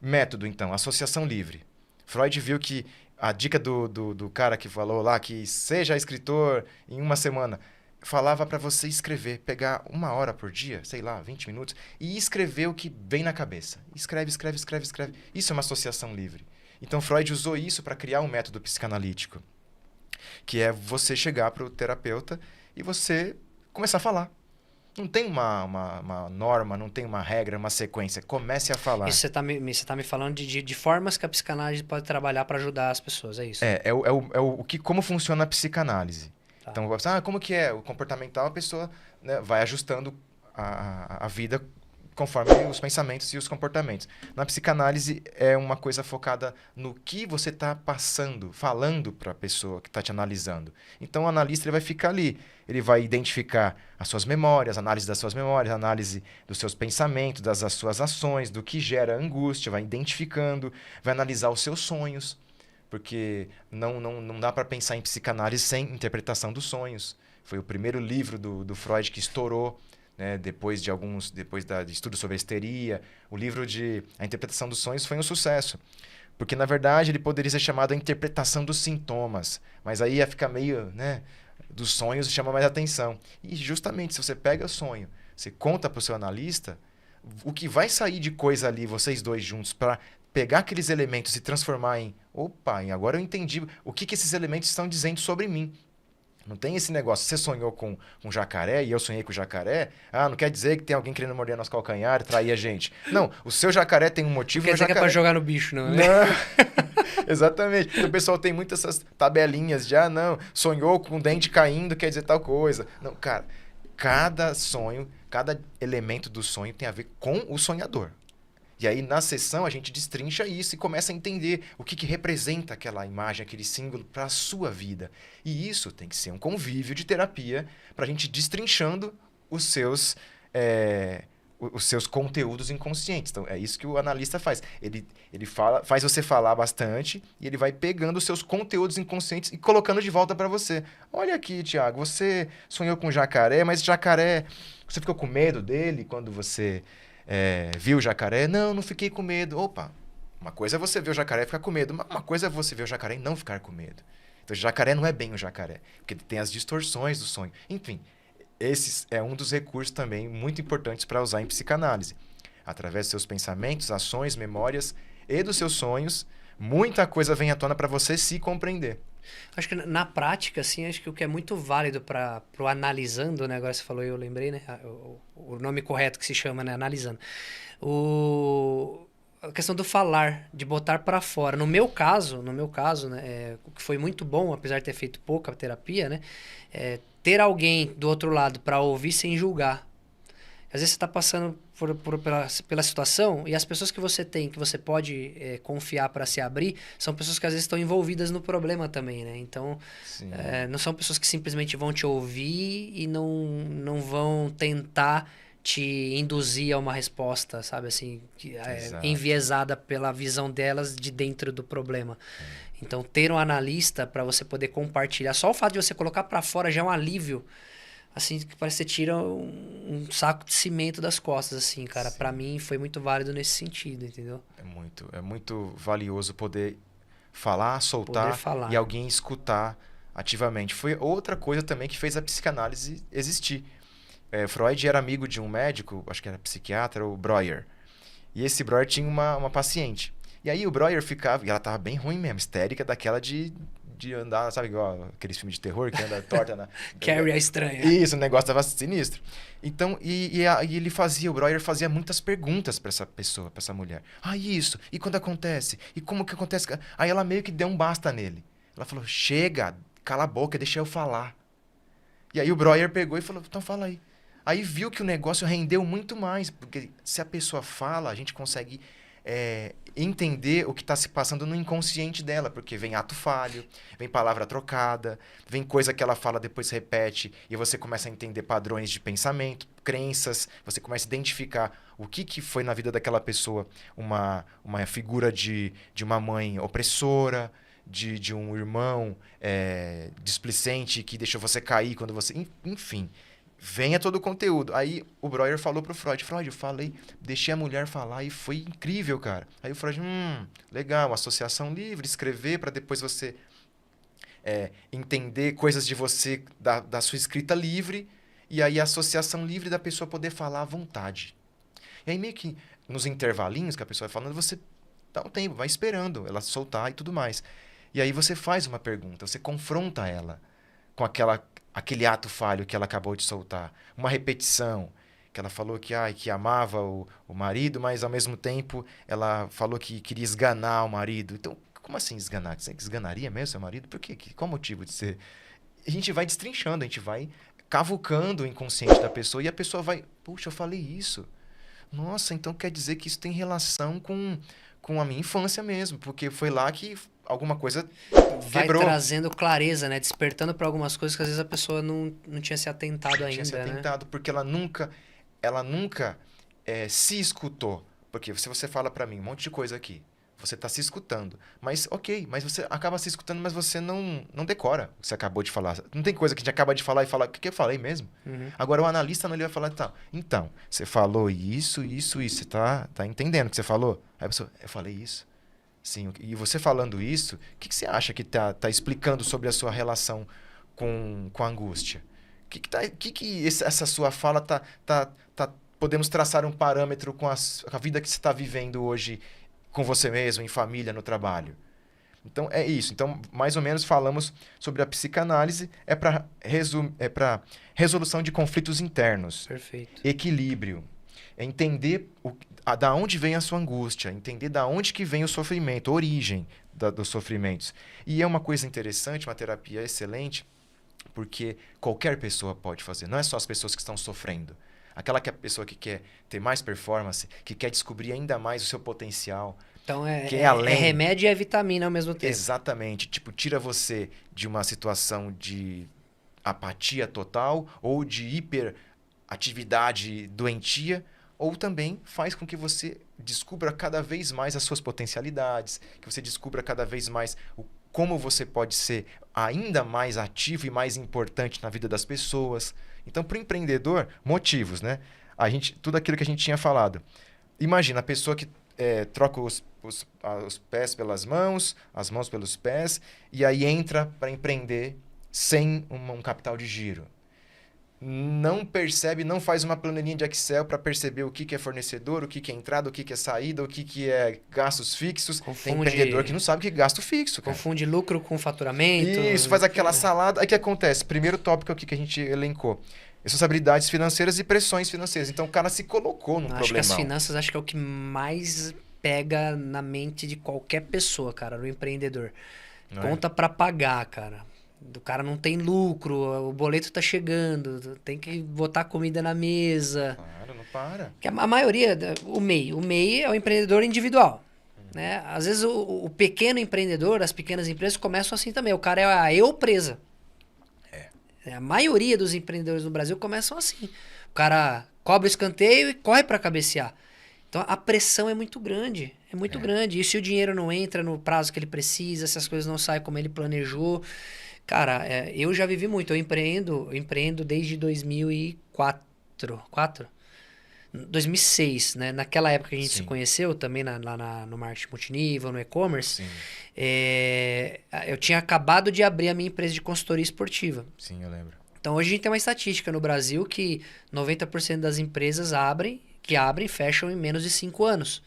Método, então, associação livre. Freud viu que a dica do cara que falou lá que seja escritor em uma semana, falava para você escrever, pegar 1 hora por dia, sei lá, 20 minutos, e escrever o que vem na cabeça. Escreve, escreve, escreve, escreve. Isso é uma associação livre. Então Freud usou isso para criar um método psicanalítico, que é você chegar para o terapeuta e você começar a falar. Não tem uma norma, não tem uma regra, uma sequência. Comece a falar. Isso você tá me falando de formas que a psicanálise pode trabalhar para ajudar as pessoas, é isso? Como funciona a psicanálise. Tá. Então, como que é? O comportamental, a pessoa, né, vai ajustando a vida conforme os pensamentos e os comportamentos. Na psicanálise, é uma coisa focada no que você está passando, falando para a pessoa que está te analisando. Então, o analista ele vai ficar ali. Ele vai identificar as suas memórias, análise das suas memórias, análise dos seus pensamentos, das suas ações, do que gera angústia, vai identificando, vai analisar os seus sonhos, porque não dá para pensar em psicanálise sem interpretação dos sonhos. Foi o primeiro livro do Freud que estourou, né, depois de estudos sobre a histeria. O livro A Interpretação dos Sonhos foi um sucesso. Porque, na verdade, ele poderia ser chamado A Interpretação dos Sintomas. Mas aí ia ficar meio, né, dos sonhos chama mais atenção. E justamente, se você pega o sonho, você conta para o seu analista, o que vai sair de coisa ali, vocês dois juntos, para pegar aqueles elementos e transformar em... Opa, agora eu entendi o que esses elementos estão dizendo sobre mim. Não tem esse negócio, você sonhou com jacaré e eu sonhei com jacaré, não quer dizer que tem alguém querendo morder nosso calcanhar e trair a gente. Não, o seu jacaré tem um motivo... Não quer dizer que é pra jogar no bicho, não, né? Não, exatamente. Então, o pessoal tem muitas essas tabelinhas de, não, sonhou com o dente caindo, quer dizer tal coisa. Não, cara, cada sonho, cada elemento do sonho tem a ver com o sonhador. E aí, na sessão, a gente destrincha isso e começa a entender o que representa aquela imagem, aquele símbolo para a sua vida. E isso tem que ser um convívio de terapia para a gente destrinchando os seus conteúdos inconscientes. Então, é isso que o analista faz. Ele faz você falar bastante e ele vai pegando os seus conteúdos inconscientes e colocando de volta para você. Olha aqui, Thiago, você sonhou com jacaré, mas jacaré... Você ficou com medo dele quando você... viu o jacaré? Não fiquei com medo. Opa, uma coisa é você ver o jacaré e ficar com medo, uma coisa é você ver o jacaré e não ficar com medo. Então, o jacaré não é bem o jacaré, porque tem as distorções do sonho. Enfim, esse é um dos recursos também muito importantes para usar em psicanálise. Através dos seus pensamentos, ações, memórias e dos seus sonhos, muita coisa vem à tona para você se compreender. Acho que na prática, assim, acho que o que é muito válido para o analisando, né? Agora você falou, eu lembrei, né? O nome correto que se chama, né? Analisando. A questão do falar, de botar para fora. No meu caso, né? O que foi muito bom, apesar de ter feito pouca terapia, né? Ter alguém do outro lado para ouvir sem julgar. Às vezes você está passando pela situação e as pessoas que você tem, que você pode confiar para se abrir, são pessoas que às vezes estão envolvidas no problema também, né? Então, não são pessoas que simplesmente vão te ouvir e não vão tentar te induzir a uma resposta, sabe? Assim, enviesada pela visão delas de dentro do problema. Então, ter um analista para você poder compartilhar, só o fato de você colocar para fora já é um alívio. Assim, que parece que você tira um saco de cimento das costas, assim, cara. Sim. Pra mim, foi muito válido nesse sentido, entendeu? É muito valioso poder falar, soltar e alguém escutar ativamente. Foi outra coisa também que fez a psicanálise existir. Freud era amigo de um médico, acho que era psiquiatra, o Breuer. E esse Breuer tinha uma paciente. E aí o Breuer ficava, e ela tava bem ruim mesmo, histérica, daquela de andar, sabe, igual aqueles filmes de terror que anda torta na... Carrie a estranha. Isso, o negócio tava sinistro. Então, o Breuer fazia muitas perguntas para essa pessoa, para essa mulher. Isso, e quando acontece? E como que acontece? Aí ela meio que deu um basta nele. Ela falou, chega, cala a boca, deixa eu falar. E aí o Breuer pegou e falou, então fala aí. Aí viu que o negócio rendeu muito mais, porque se a pessoa fala, a gente consegue... entender o que está se passando no inconsciente dela, porque vem ato falho, vem palavra trocada, vem coisa que ela fala, depois repete, e você começa a entender padrões de pensamento, crenças, você começa a identificar o que foi na vida daquela pessoa uma figura de uma mãe opressora, de um irmão displicente que deixou você cair quando você... Enfim, venha todo o conteúdo. Aí o Breuer falou pro Freud, eu falei, deixei a mulher falar e foi incrível, cara. Aí o Freud, legal, associação livre, escrever para depois você entender coisas de você, da sua escrita livre, e aí a associação livre da pessoa poder falar à vontade. E aí meio que nos intervalinhos que a pessoa vai falando, você dá um tempo, vai esperando ela soltar e tudo mais. E aí você faz uma pergunta, você confronta ela com aquele ato falho que ela acabou de soltar. Uma repetição, que ela falou que amava o marido, mas ao mesmo tempo ela falou que queria esganar o marido. Então, como assim esganar? Você esganaria mesmo seu marido? Por quê? Qual o motivo de ser? A gente vai destrinchando, a gente vai cavucando o inconsciente da pessoa e a pessoa vai, puxa, eu falei isso. Nossa, então quer dizer que isso tem relação com a minha infância mesmo, porque foi lá que alguma coisa Vai quebrou. trazendo clareza, né? Despertando para algumas coisas que às vezes a pessoa não tinha se atentado ainda, Tinha se né? atentado, porque ela nunca se escutou. Porque se você fala pra mim um monte de coisa aqui, você tá se escutando. Mas, ok, mas você acaba se escutando, mas você não decora o que você acabou de falar. Não tem coisa que a gente acaba de falar e fala, o que eu falei mesmo? Agora o analista não, ele vai falar, então, você falou isso, você tá entendendo o que você falou? Aí a pessoa, eu falei isso. Sim, e você falando isso, o que você acha que tá explicando sobre a sua relação com a angústia? Essa sua fala podemos traçar um parâmetro com a vida que você está vivendo hoje com você mesmo, em família, no trabalho. Então, é isso. Então, mais ou menos falamos sobre a psicanálise, para resolução de conflitos internos. Perfeito. Equilíbrio. É entender da onde vem a sua angústia, entender da onde que vem o sofrimento, a origem dos sofrimentos. E é uma coisa interessante, uma terapia excelente, porque qualquer pessoa pode fazer. Não é só as pessoas que estão sofrendo. Aquela pessoa que quer ter mais performance, que quer descobrir ainda mais o seu potencial. Então que além... é remédio e é vitamina ao mesmo tempo. Exatamente. Tipo, tira você de uma situação de apatia total ou de hiperatividade doentia, ou também faz com que você descubra cada vez mais as suas potencialidades, que você descubra cada vez mais como você pode ser ainda mais ativo e mais importante na vida das pessoas. Então, para o empreendedor, motivos, né? Tudo aquilo que a gente tinha falado. Imagina a pessoa que troca os pés pelas mãos, as mãos pelos pés, e aí entra para empreender sem um capital de giro. Não percebe, não faz uma planilhinha de Excel para perceber o que é fornecedor, o que é entrada, o que é saída, o que é gastos fixos. Tem empreendedor que não sabe o que é gasto fixo, cara. Confunde lucro com faturamento. Isso, faz aquela salada. Aí o que acontece? Primeiro tópico aqui que a gente elencou. Responsabilidades financeiras e pressões financeiras. Então o cara se colocou no problema. Acho que as finanças é o que mais pega na mente de qualquer pessoa, cara, do empreendedor. Conta para pagar, cara. O cara não tem lucro, o boleto tá chegando, tem que botar comida na mesa. Claro, não para. Que a maioria, o MEI é o empreendedor individual. Né? Às vezes o pequeno empreendedor, as pequenas empresas começam assim também. O cara é a eu-presa. A maioria dos empreendedores no Brasil começam assim. O cara cobra o escanteio e corre para cabecear. Então a pressão é muito grande. É muito grande. E se o dinheiro não entra no prazo que ele precisa, se as coisas não saem como ele planejou... Cara, eu já vivi muito. Eu empreendo desde 2004. 2006, né? Naquela época que a gente se conheceu, também lá no marketing multinível, no e-commerce. Eu tinha acabado de abrir a minha empresa de consultoria esportiva. Sim, eu lembro. Então, hoje a gente tem uma estatística no Brasil que 90% das empresas fecham em menos de 5 anos.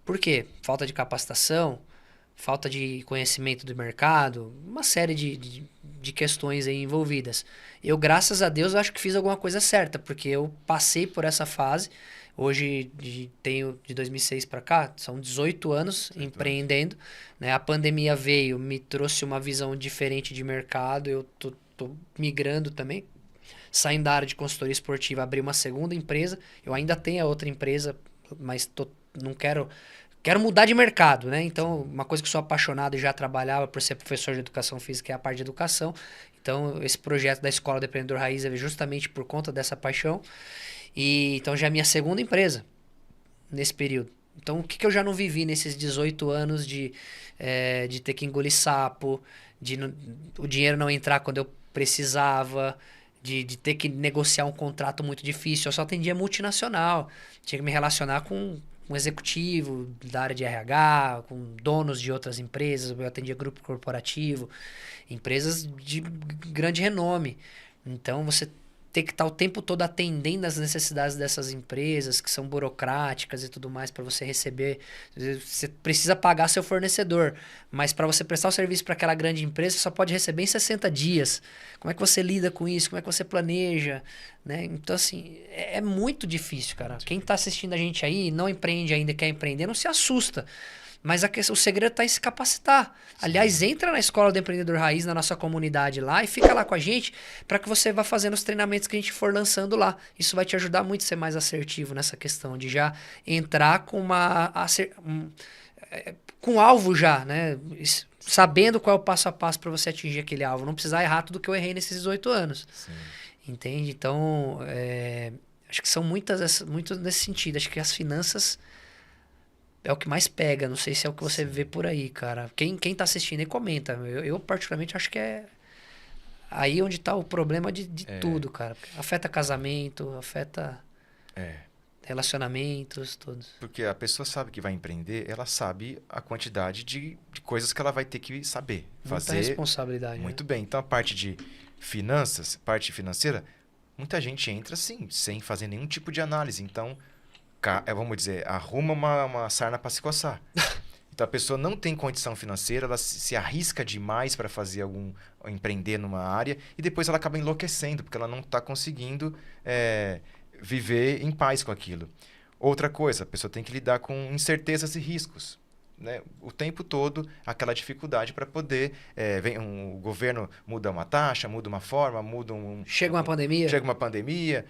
Por quê? Falta de capacitação, falta de conhecimento do mercado, uma série de questões aí envolvidas. Eu, graças a Deus, acho que fiz alguma coisa certa, porque eu passei por essa fase. Hoje, tenho de 2006 para cá, são 18 anos empreendendo. Né? A pandemia veio, me trouxe uma visão diferente de mercado, eu tô migrando também. Saindo da área de consultoria esportiva, abri uma segunda empresa. Eu ainda tenho a outra empresa, mas não quero mudar de mercado, né? Então, uma coisa que eu sou apaixonado e já trabalhava por ser professor de educação física é a parte de educação. Então, esse projeto da Escola do Empreendedor Raiz é justamente por conta dessa paixão. E então já é minha segunda empresa nesse período. Então, o que eu já não vivi nesses 18 anos de ter que engolir sapo, o dinheiro não entrar quando eu precisava, de ter que negociar um contrato muito difícil. Eu só atendia multinacional. Tinha que me relacionar com um executivo da área de RH, com donos de outras empresas. Eu atendia grupo corporativo, empresas de grande renome. Então, você ter que estar o tempo todo atendendo às necessidades dessas empresas, que são burocráticas e tudo mais, para você receber. Você precisa pagar seu fornecedor, mas para você prestar o serviço para aquela grande empresa, você só pode receber em 60 dias. Como é que você lida com isso? Como é que você planeja? Né? Então, assim, é muito difícil, cara. Quem está assistindo a gente aí, não empreende ainda, quer empreender, não se assusta. Mas o segredo está em se capacitar. Aliás, entra na Escola do Empreendedor Raiz, na nossa comunidade lá, e fica lá com a gente para que você vá fazendo os treinamentos que a gente for lançando lá. Isso vai te ajudar muito a ser mais assertivo nessa questão de já entrar com com alvo já, né? Sabendo qual é o passo a passo para você atingir aquele alvo. Não precisar errar tudo que eu errei nesses 18 anos. Sim. Entende? Então, acho que são muito nesse sentido. Acho que as finanças é o que mais pega. Não sei se é o que você vê por aí, cara. Quem tá assistindo aí comenta. Eu particularmente acho que é aí onde tá o problema de tudo, cara. Afeta casamento, afeta relacionamentos, todos. Porque a pessoa sabe que vai empreender, ela sabe a quantidade de coisas que ela vai ter que saber fazer. Muita responsabilidade. Muito bem. Então, a parte de finanças, parte financeira, muita gente entra assim, sem fazer nenhum tipo de análise. Então, vamos dizer, arruma uma sarna para se coçar. Então a pessoa não tem condição financeira, ela se arrisca demais para fazer empreender numa área e depois ela acaba enlouquecendo, porque ela não está conseguindo viver em paz com aquilo. Outra coisa, a pessoa tem que lidar com incertezas e riscos. Né? O tempo todo, aquela dificuldade para poder... o governo muda uma taxa, muda uma forma, Chega uma pandemia. Chega uma pandemia...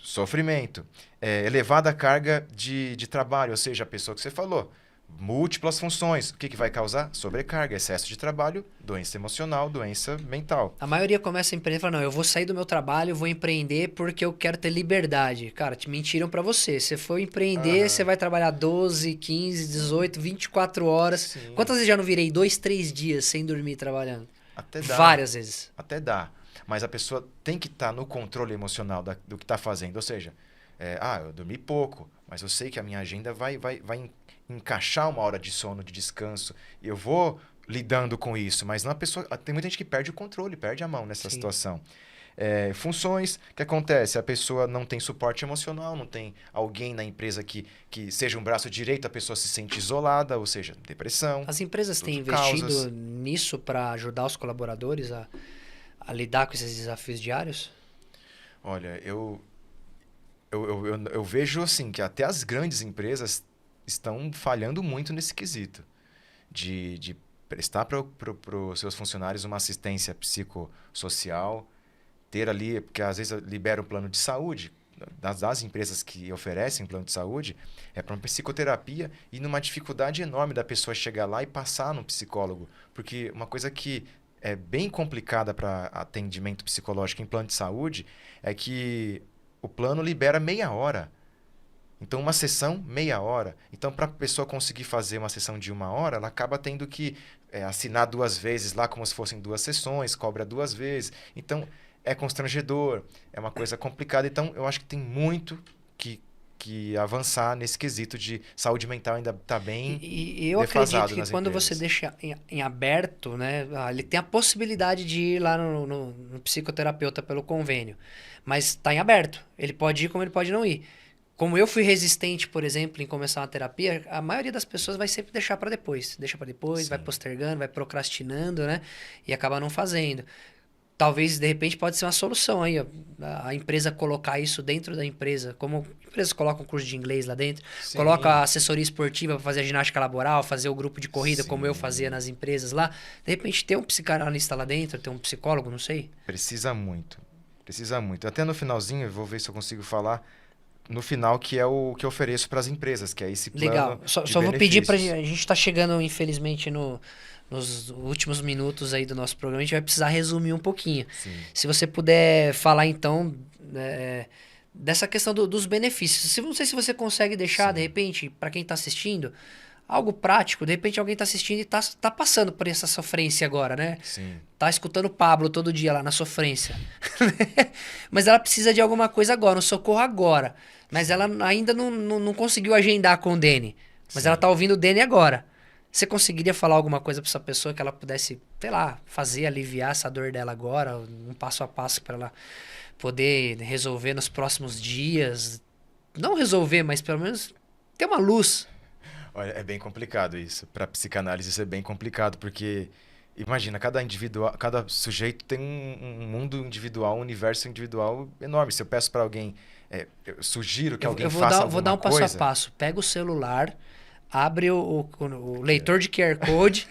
Sofrimento. Elevada carga de trabalho, ou seja, a pessoa que você falou, múltiplas funções. O que vai causar? Sobrecarga, excesso de trabalho, doença emocional, doença mental. A maioria começa a empreender e fala, não, eu vou sair do meu trabalho, vou empreender porque eu quero ter liberdade. Cara, te mentiram pra você. Você for empreender, você vai trabalhar 12, 15, 18, 24 horas. Sim. Quantas vezes já não virei 2, 3 dias sem dormir trabalhando? Até dá. Várias vezes. Até dá. Mas a pessoa tem que estar no controle emocional do que está fazendo. Ou seja, eu dormi pouco, mas eu sei que a minha agenda vai encaixar uma hora de sono, de descanso. E eu vou lidando com isso. Mas não tem muita gente que perde o controle, perde a mão nessa situação. Funções, o que acontece? A pessoa não tem suporte emocional, não tem alguém na empresa que seja um braço direito, a pessoa se sente isolada, ou seja, depressão. As empresas têm investido nisso para ajudar os colaboradores a lidar com esses desafios diários? Olha, eu vejo assim que até as grandes empresas estão falhando muito nesse quesito de prestar para os seus funcionários uma assistência psicossocial, ter ali, porque às vezes libera um plano de saúde, das empresas que oferecem plano de saúde, para uma psicoterapia e numa dificuldade enorme da pessoa chegar lá e passar no psicólogo, porque uma coisa que é bem complicada para atendimento psicológico em plano de saúde é que o plano libera meia hora. Então, uma sessão, meia hora. Então, para a pessoa conseguir fazer uma sessão de 1 hora, ela acaba tendo que assinar 2 vezes lá, como se fossem 2 sessões, cobra 2 vezes. Então, é constrangedor, é uma coisa complicada. Então, eu acho que tem muito que avançar nesse quesito de saúde mental, ainda está bem e eu defasado acredito que quando empresas. você deixa em aberto, né, ele tem a possibilidade de ir lá no psicoterapeuta pelo convênio, mas está em aberto. Ele pode ir como ele pode não ir. Como eu fui resistente, por exemplo, em começar uma terapia, a maioria das pessoas vai sempre deixar para depois. Deixa para depois, vai postergando, vai procrastinando, né, e acaba não fazendo. Talvez, de repente, pode ser uma solução aí, a empresa colocar isso dentro da empresa, como empresas colocam curso de inglês lá dentro, coloca a assessoria esportiva para fazer a ginástica laboral, fazer o grupo de corrida, como eu fazia nas empresas lá. De repente, ter um psicanalista lá dentro, ter um psicólogo, não sei. Precisa muito. Até no finalzinho, eu vou ver se eu consigo falar no final, que é o que eu ofereço para as empresas, que é esse plano. Legal. Só vou pedir para a gente está chegando, infelizmente, nos últimos minutos aí do nosso programa, a gente vai precisar resumir um pouquinho. Sim. Se você puder falar, então, dessa questão dos benefícios. Não sei se você consegue deixar, de repente, para quem está assistindo, Algo prático, de repente alguém tá assistindo e tá passando por essa sofrência agora, né? Sim. Tá escutando o Pablo todo dia lá na sofrência. Mas ela precisa de alguma coisa agora, um socorro agora. Mas ela ainda não conseguiu agendar com o Dene. Mas Sim. ela tá ouvindo o Dene agora. Você conseguiria falar alguma coisa pra essa pessoa que ela pudesse, sei lá, fazer, aliviar essa dor dela agora? Um passo a passo para ela poder resolver nos próximos dias? Não resolver, mas pelo menos ter uma luz. Olha, é bem complicado isso. Para psicanálise isso é bem complicado, porque imagina, cada sujeito tem um mundo individual, um universo individual enorme. Se eu peço para alguém, eu sugiro que alguém faça Vou dar um alguma passo a coisa. passo. Pega o celular, abre o leitor de QR Code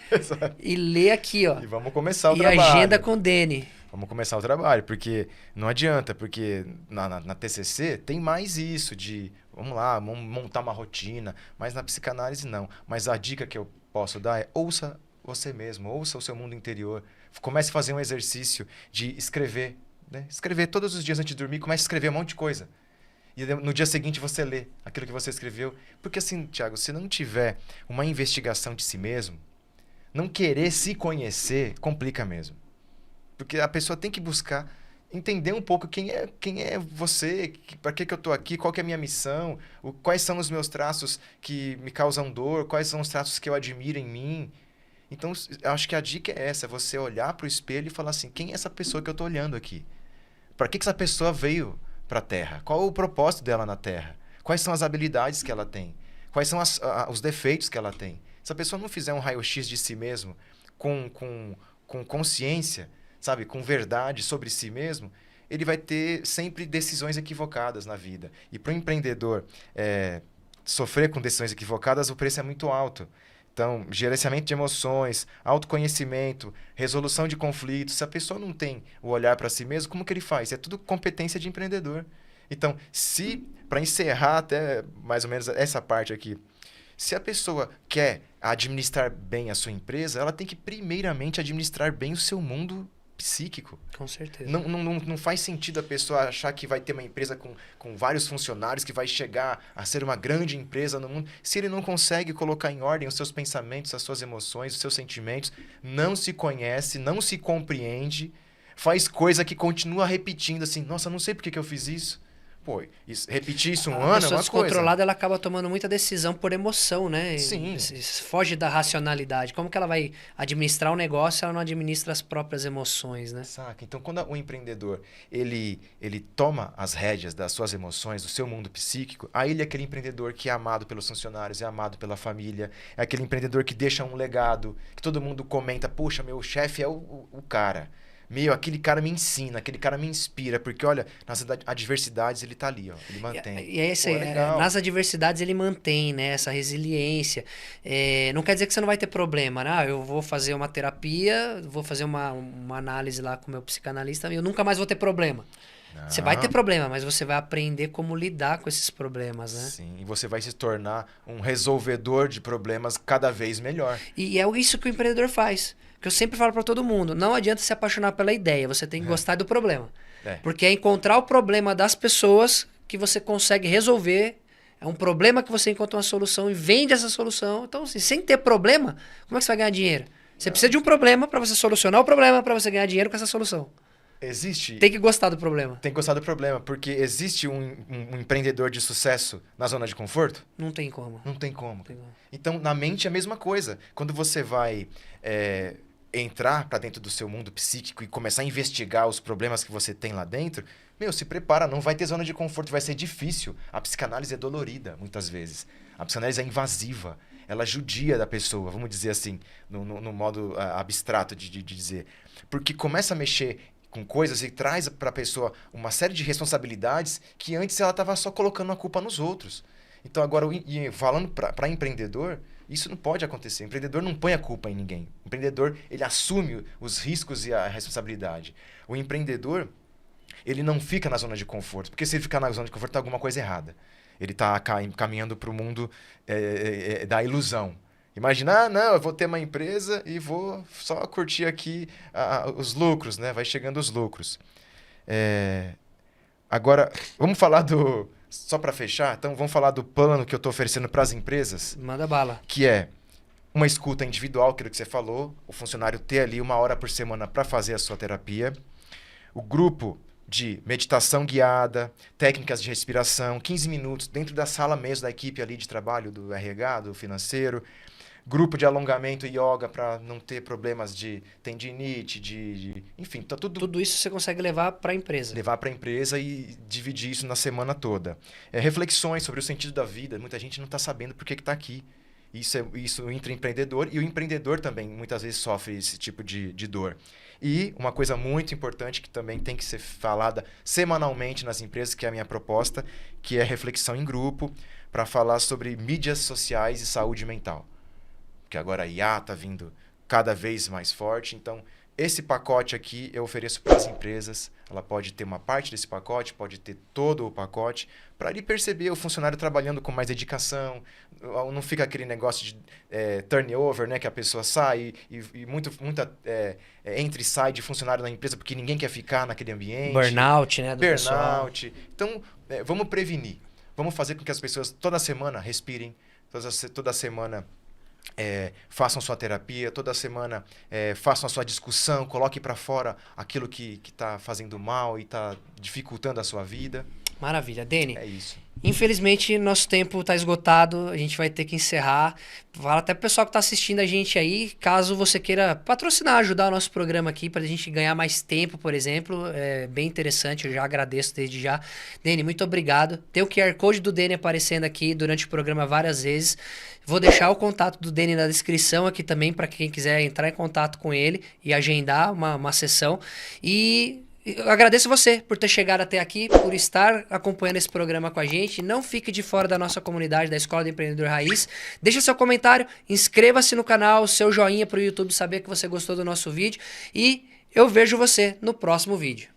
e lê aqui, ó. E vamos começar o E trabalho. agenda com o Dene. Vamos começar o trabalho, porque não adianta, porque na TCC tem mais isso de, vamos lá, vamos montar uma rotina, mas na psicanálise não. Mas a dica que eu posso dar é ouça você mesmo, ouça o seu mundo interior. Comece a fazer um exercício de escrever, né? Escrever todos os dias antes de dormir, comece a escrever um monte de coisa. E no dia seguinte você lê aquilo que você escreveu. Porque assim, Thiago, se não tiver uma investigação de si mesmo, não querer se conhecer, complica mesmo. Porque a pessoa tem que buscar entender um pouco quem é você, para que eu estou aqui, qual que é a minha missão, quais são os meus traços que me causam dor, quais são os traços que eu admiro em mim. Então, eu acho que a dica é essa, você olhar para o espelho e falar assim, quem é essa pessoa que eu estou olhando aqui? Para que essa pessoa veio para a Terra? Qual o propósito dela na Terra? Quais são as habilidades que ela tem? Quais são os defeitos que ela tem? Se a pessoa não fizer um raio-x de si mesmo, com consciência, sabe, com verdade sobre si mesmo, ele vai ter sempre decisões equivocadas na vida. E para o empreendedor sofrer com decisões equivocadas, o preço é muito alto. Então, gerenciamento de emoções, autoconhecimento, resolução de conflitos. Se a pessoa não tem o olhar para si mesmo, como que ele faz? É tudo competência de empreendedor. Então, para encerrar até mais ou menos essa parte aqui, se a pessoa quer administrar bem a sua empresa, ela tem que primeiramente administrar bem o seu mundo psíquico. Com certeza. Não faz sentido a pessoa achar que vai ter uma empresa com vários funcionários, que vai chegar a ser uma grande empresa no mundo, se ele não consegue colocar em ordem os seus pensamentos, as suas emoções, os seus sentimentos, não se conhece, não se compreende, faz coisa que continua repetindo assim, nossa, não sei por que eu fiz isso. Pô, repetir isso um ano é uma coisa. A pessoa descontrolada, ela acaba tomando muita decisão por emoção, né? Sim. Foge da racionalidade. Como que ela vai administrar um negócio se ela não administra as próprias emoções, né? Saca? Então, quando o empreendedor, ele toma as rédeas das suas emoções, do seu mundo psíquico, aí ele é aquele empreendedor que é amado pelos funcionários, é amado pela família, é aquele empreendedor que deixa um legado, que todo mundo comenta, poxa, meu chefe é o cara. Meu, aquele cara me ensina, aquele cara me inspira, porque olha, nas adversidades ele tá ali, ó, ele mantém. E é isso aí, nas adversidades ele mantém, né, essa resiliência. Não quer dizer que você não vai ter problema, né? Eu vou fazer uma terapia, vou fazer uma análise lá com o meu psicanalista e eu nunca mais vou ter problema. Não. Você vai ter problema, mas você vai aprender como lidar com esses problemas, né? Sim, e você vai se tornar um resolvedor de problemas cada vez melhor. E é isso que o empreendedor faz. Que eu sempre falo para todo mundo, não adianta se apaixonar pela ideia, você tem que gostar do problema. Porque é encontrar o problema das pessoas que você consegue resolver, é um problema que você encontra uma solução e vende essa solução. Então, assim, sem ter problema, como é que você vai ganhar dinheiro? Você precisa de um problema para você solucionar o problema, para você ganhar dinheiro com essa solução. Tem que gostar do problema. Tem que gostar do problema, porque existe um empreendedor de sucesso na zona de conforto? Não tem como. Não tem como. Então, na mente é a mesma coisa. Quando você vai entrar para dentro do seu mundo psíquico e começar a investigar os problemas que você tem lá dentro, se prepara, não vai ter zona de conforto, vai ser difícil. A psicanálise é dolorida, muitas vezes. A psicanálise é invasiva. Ela judia da pessoa, vamos dizer assim, no modo abstrato de dizer. Porque começa a mexer com coisas e traz para a pessoa uma série de responsabilidades que antes ela estava só colocando a culpa nos outros. Então, agora, falando para empreendedor, isso não pode acontecer. O empreendedor não põe a culpa em ninguém. O empreendedor, ele assume os riscos e a responsabilidade. O empreendedor, ele não fica na zona de conforto, porque se ele ficar na zona de conforto, está alguma coisa errada. Ele está caminhando para o mundo da ilusão. Imagina, não, eu vou ter uma empresa e vou só curtir aqui os lucros, né? Vai chegando os lucros. Agora, vamos falar só para fechar, então vamos falar do plano que eu estou oferecendo para as empresas, Manda bala. que é uma escuta individual, aquilo que você falou, o funcionário ter ali 1 hora por semana para fazer a sua terapia, o grupo de meditação guiada, técnicas de respiração, 15 minutos dentro da sala mesmo da equipe ali de trabalho, do RH, do financeiro, grupo de alongamento e yoga para não ter problemas de tendinite, enfim, tá tudo Tudo isso você consegue levar para a empresa. levar para a empresa e dividir isso na semana toda. Reflexões sobre o sentido da vida, muita gente não está sabendo por que está aqui. Isso entre empreendedor e o empreendedor também muitas vezes sofre esse tipo de dor. E uma coisa muito importante que também tem que ser falada semanalmente nas empresas, que é a minha proposta, que é reflexão em grupo para falar sobre mídias sociais e saúde mental. Porque agora a IA está vindo cada vez mais forte, então esse pacote aqui eu ofereço para as empresas. Ela pode ter uma parte desse pacote, pode ter todo o pacote, para ele perceber o funcionário trabalhando com mais dedicação, não fica aquele negócio de turnover, né, que a pessoa sai e muita entra e sai de funcionário na empresa porque ninguém quer ficar naquele ambiente. Burnout, né? Do pessoal. Burnout. Então, vamos prevenir. Vamos fazer com que as pessoas toda semana respirem, toda semana façam sua terapia, toda semana façam a sua discussão, coloque para fora aquilo que está fazendo mal e está dificultando a sua vida. Maravilha. Dene, É isso. infelizmente nosso tempo está esgotado, a gente vai ter que encerrar. Fala até pro pessoal que está assistindo a gente aí, caso você queira patrocinar, ajudar o nosso programa aqui para a gente ganhar mais tempo, por exemplo, é bem interessante, eu já agradeço desde já. Dene, muito obrigado. Tem o QR Code do Dene aparecendo aqui durante o programa várias vezes. Vou deixar o contato do Dene na descrição aqui também para quem quiser entrar em contato com ele e agendar uma sessão. E eu agradeço você por ter chegado até aqui, por estar acompanhando esse programa com a gente. Não fique de fora da nossa comunidade da Escola do Empreendedor Raiz. Deixa seu comentário, inscreva-se no canal, seu joinha para o YouTube saber que você gostou do nosso vídeo. E eu vejo você no próximo vídeo.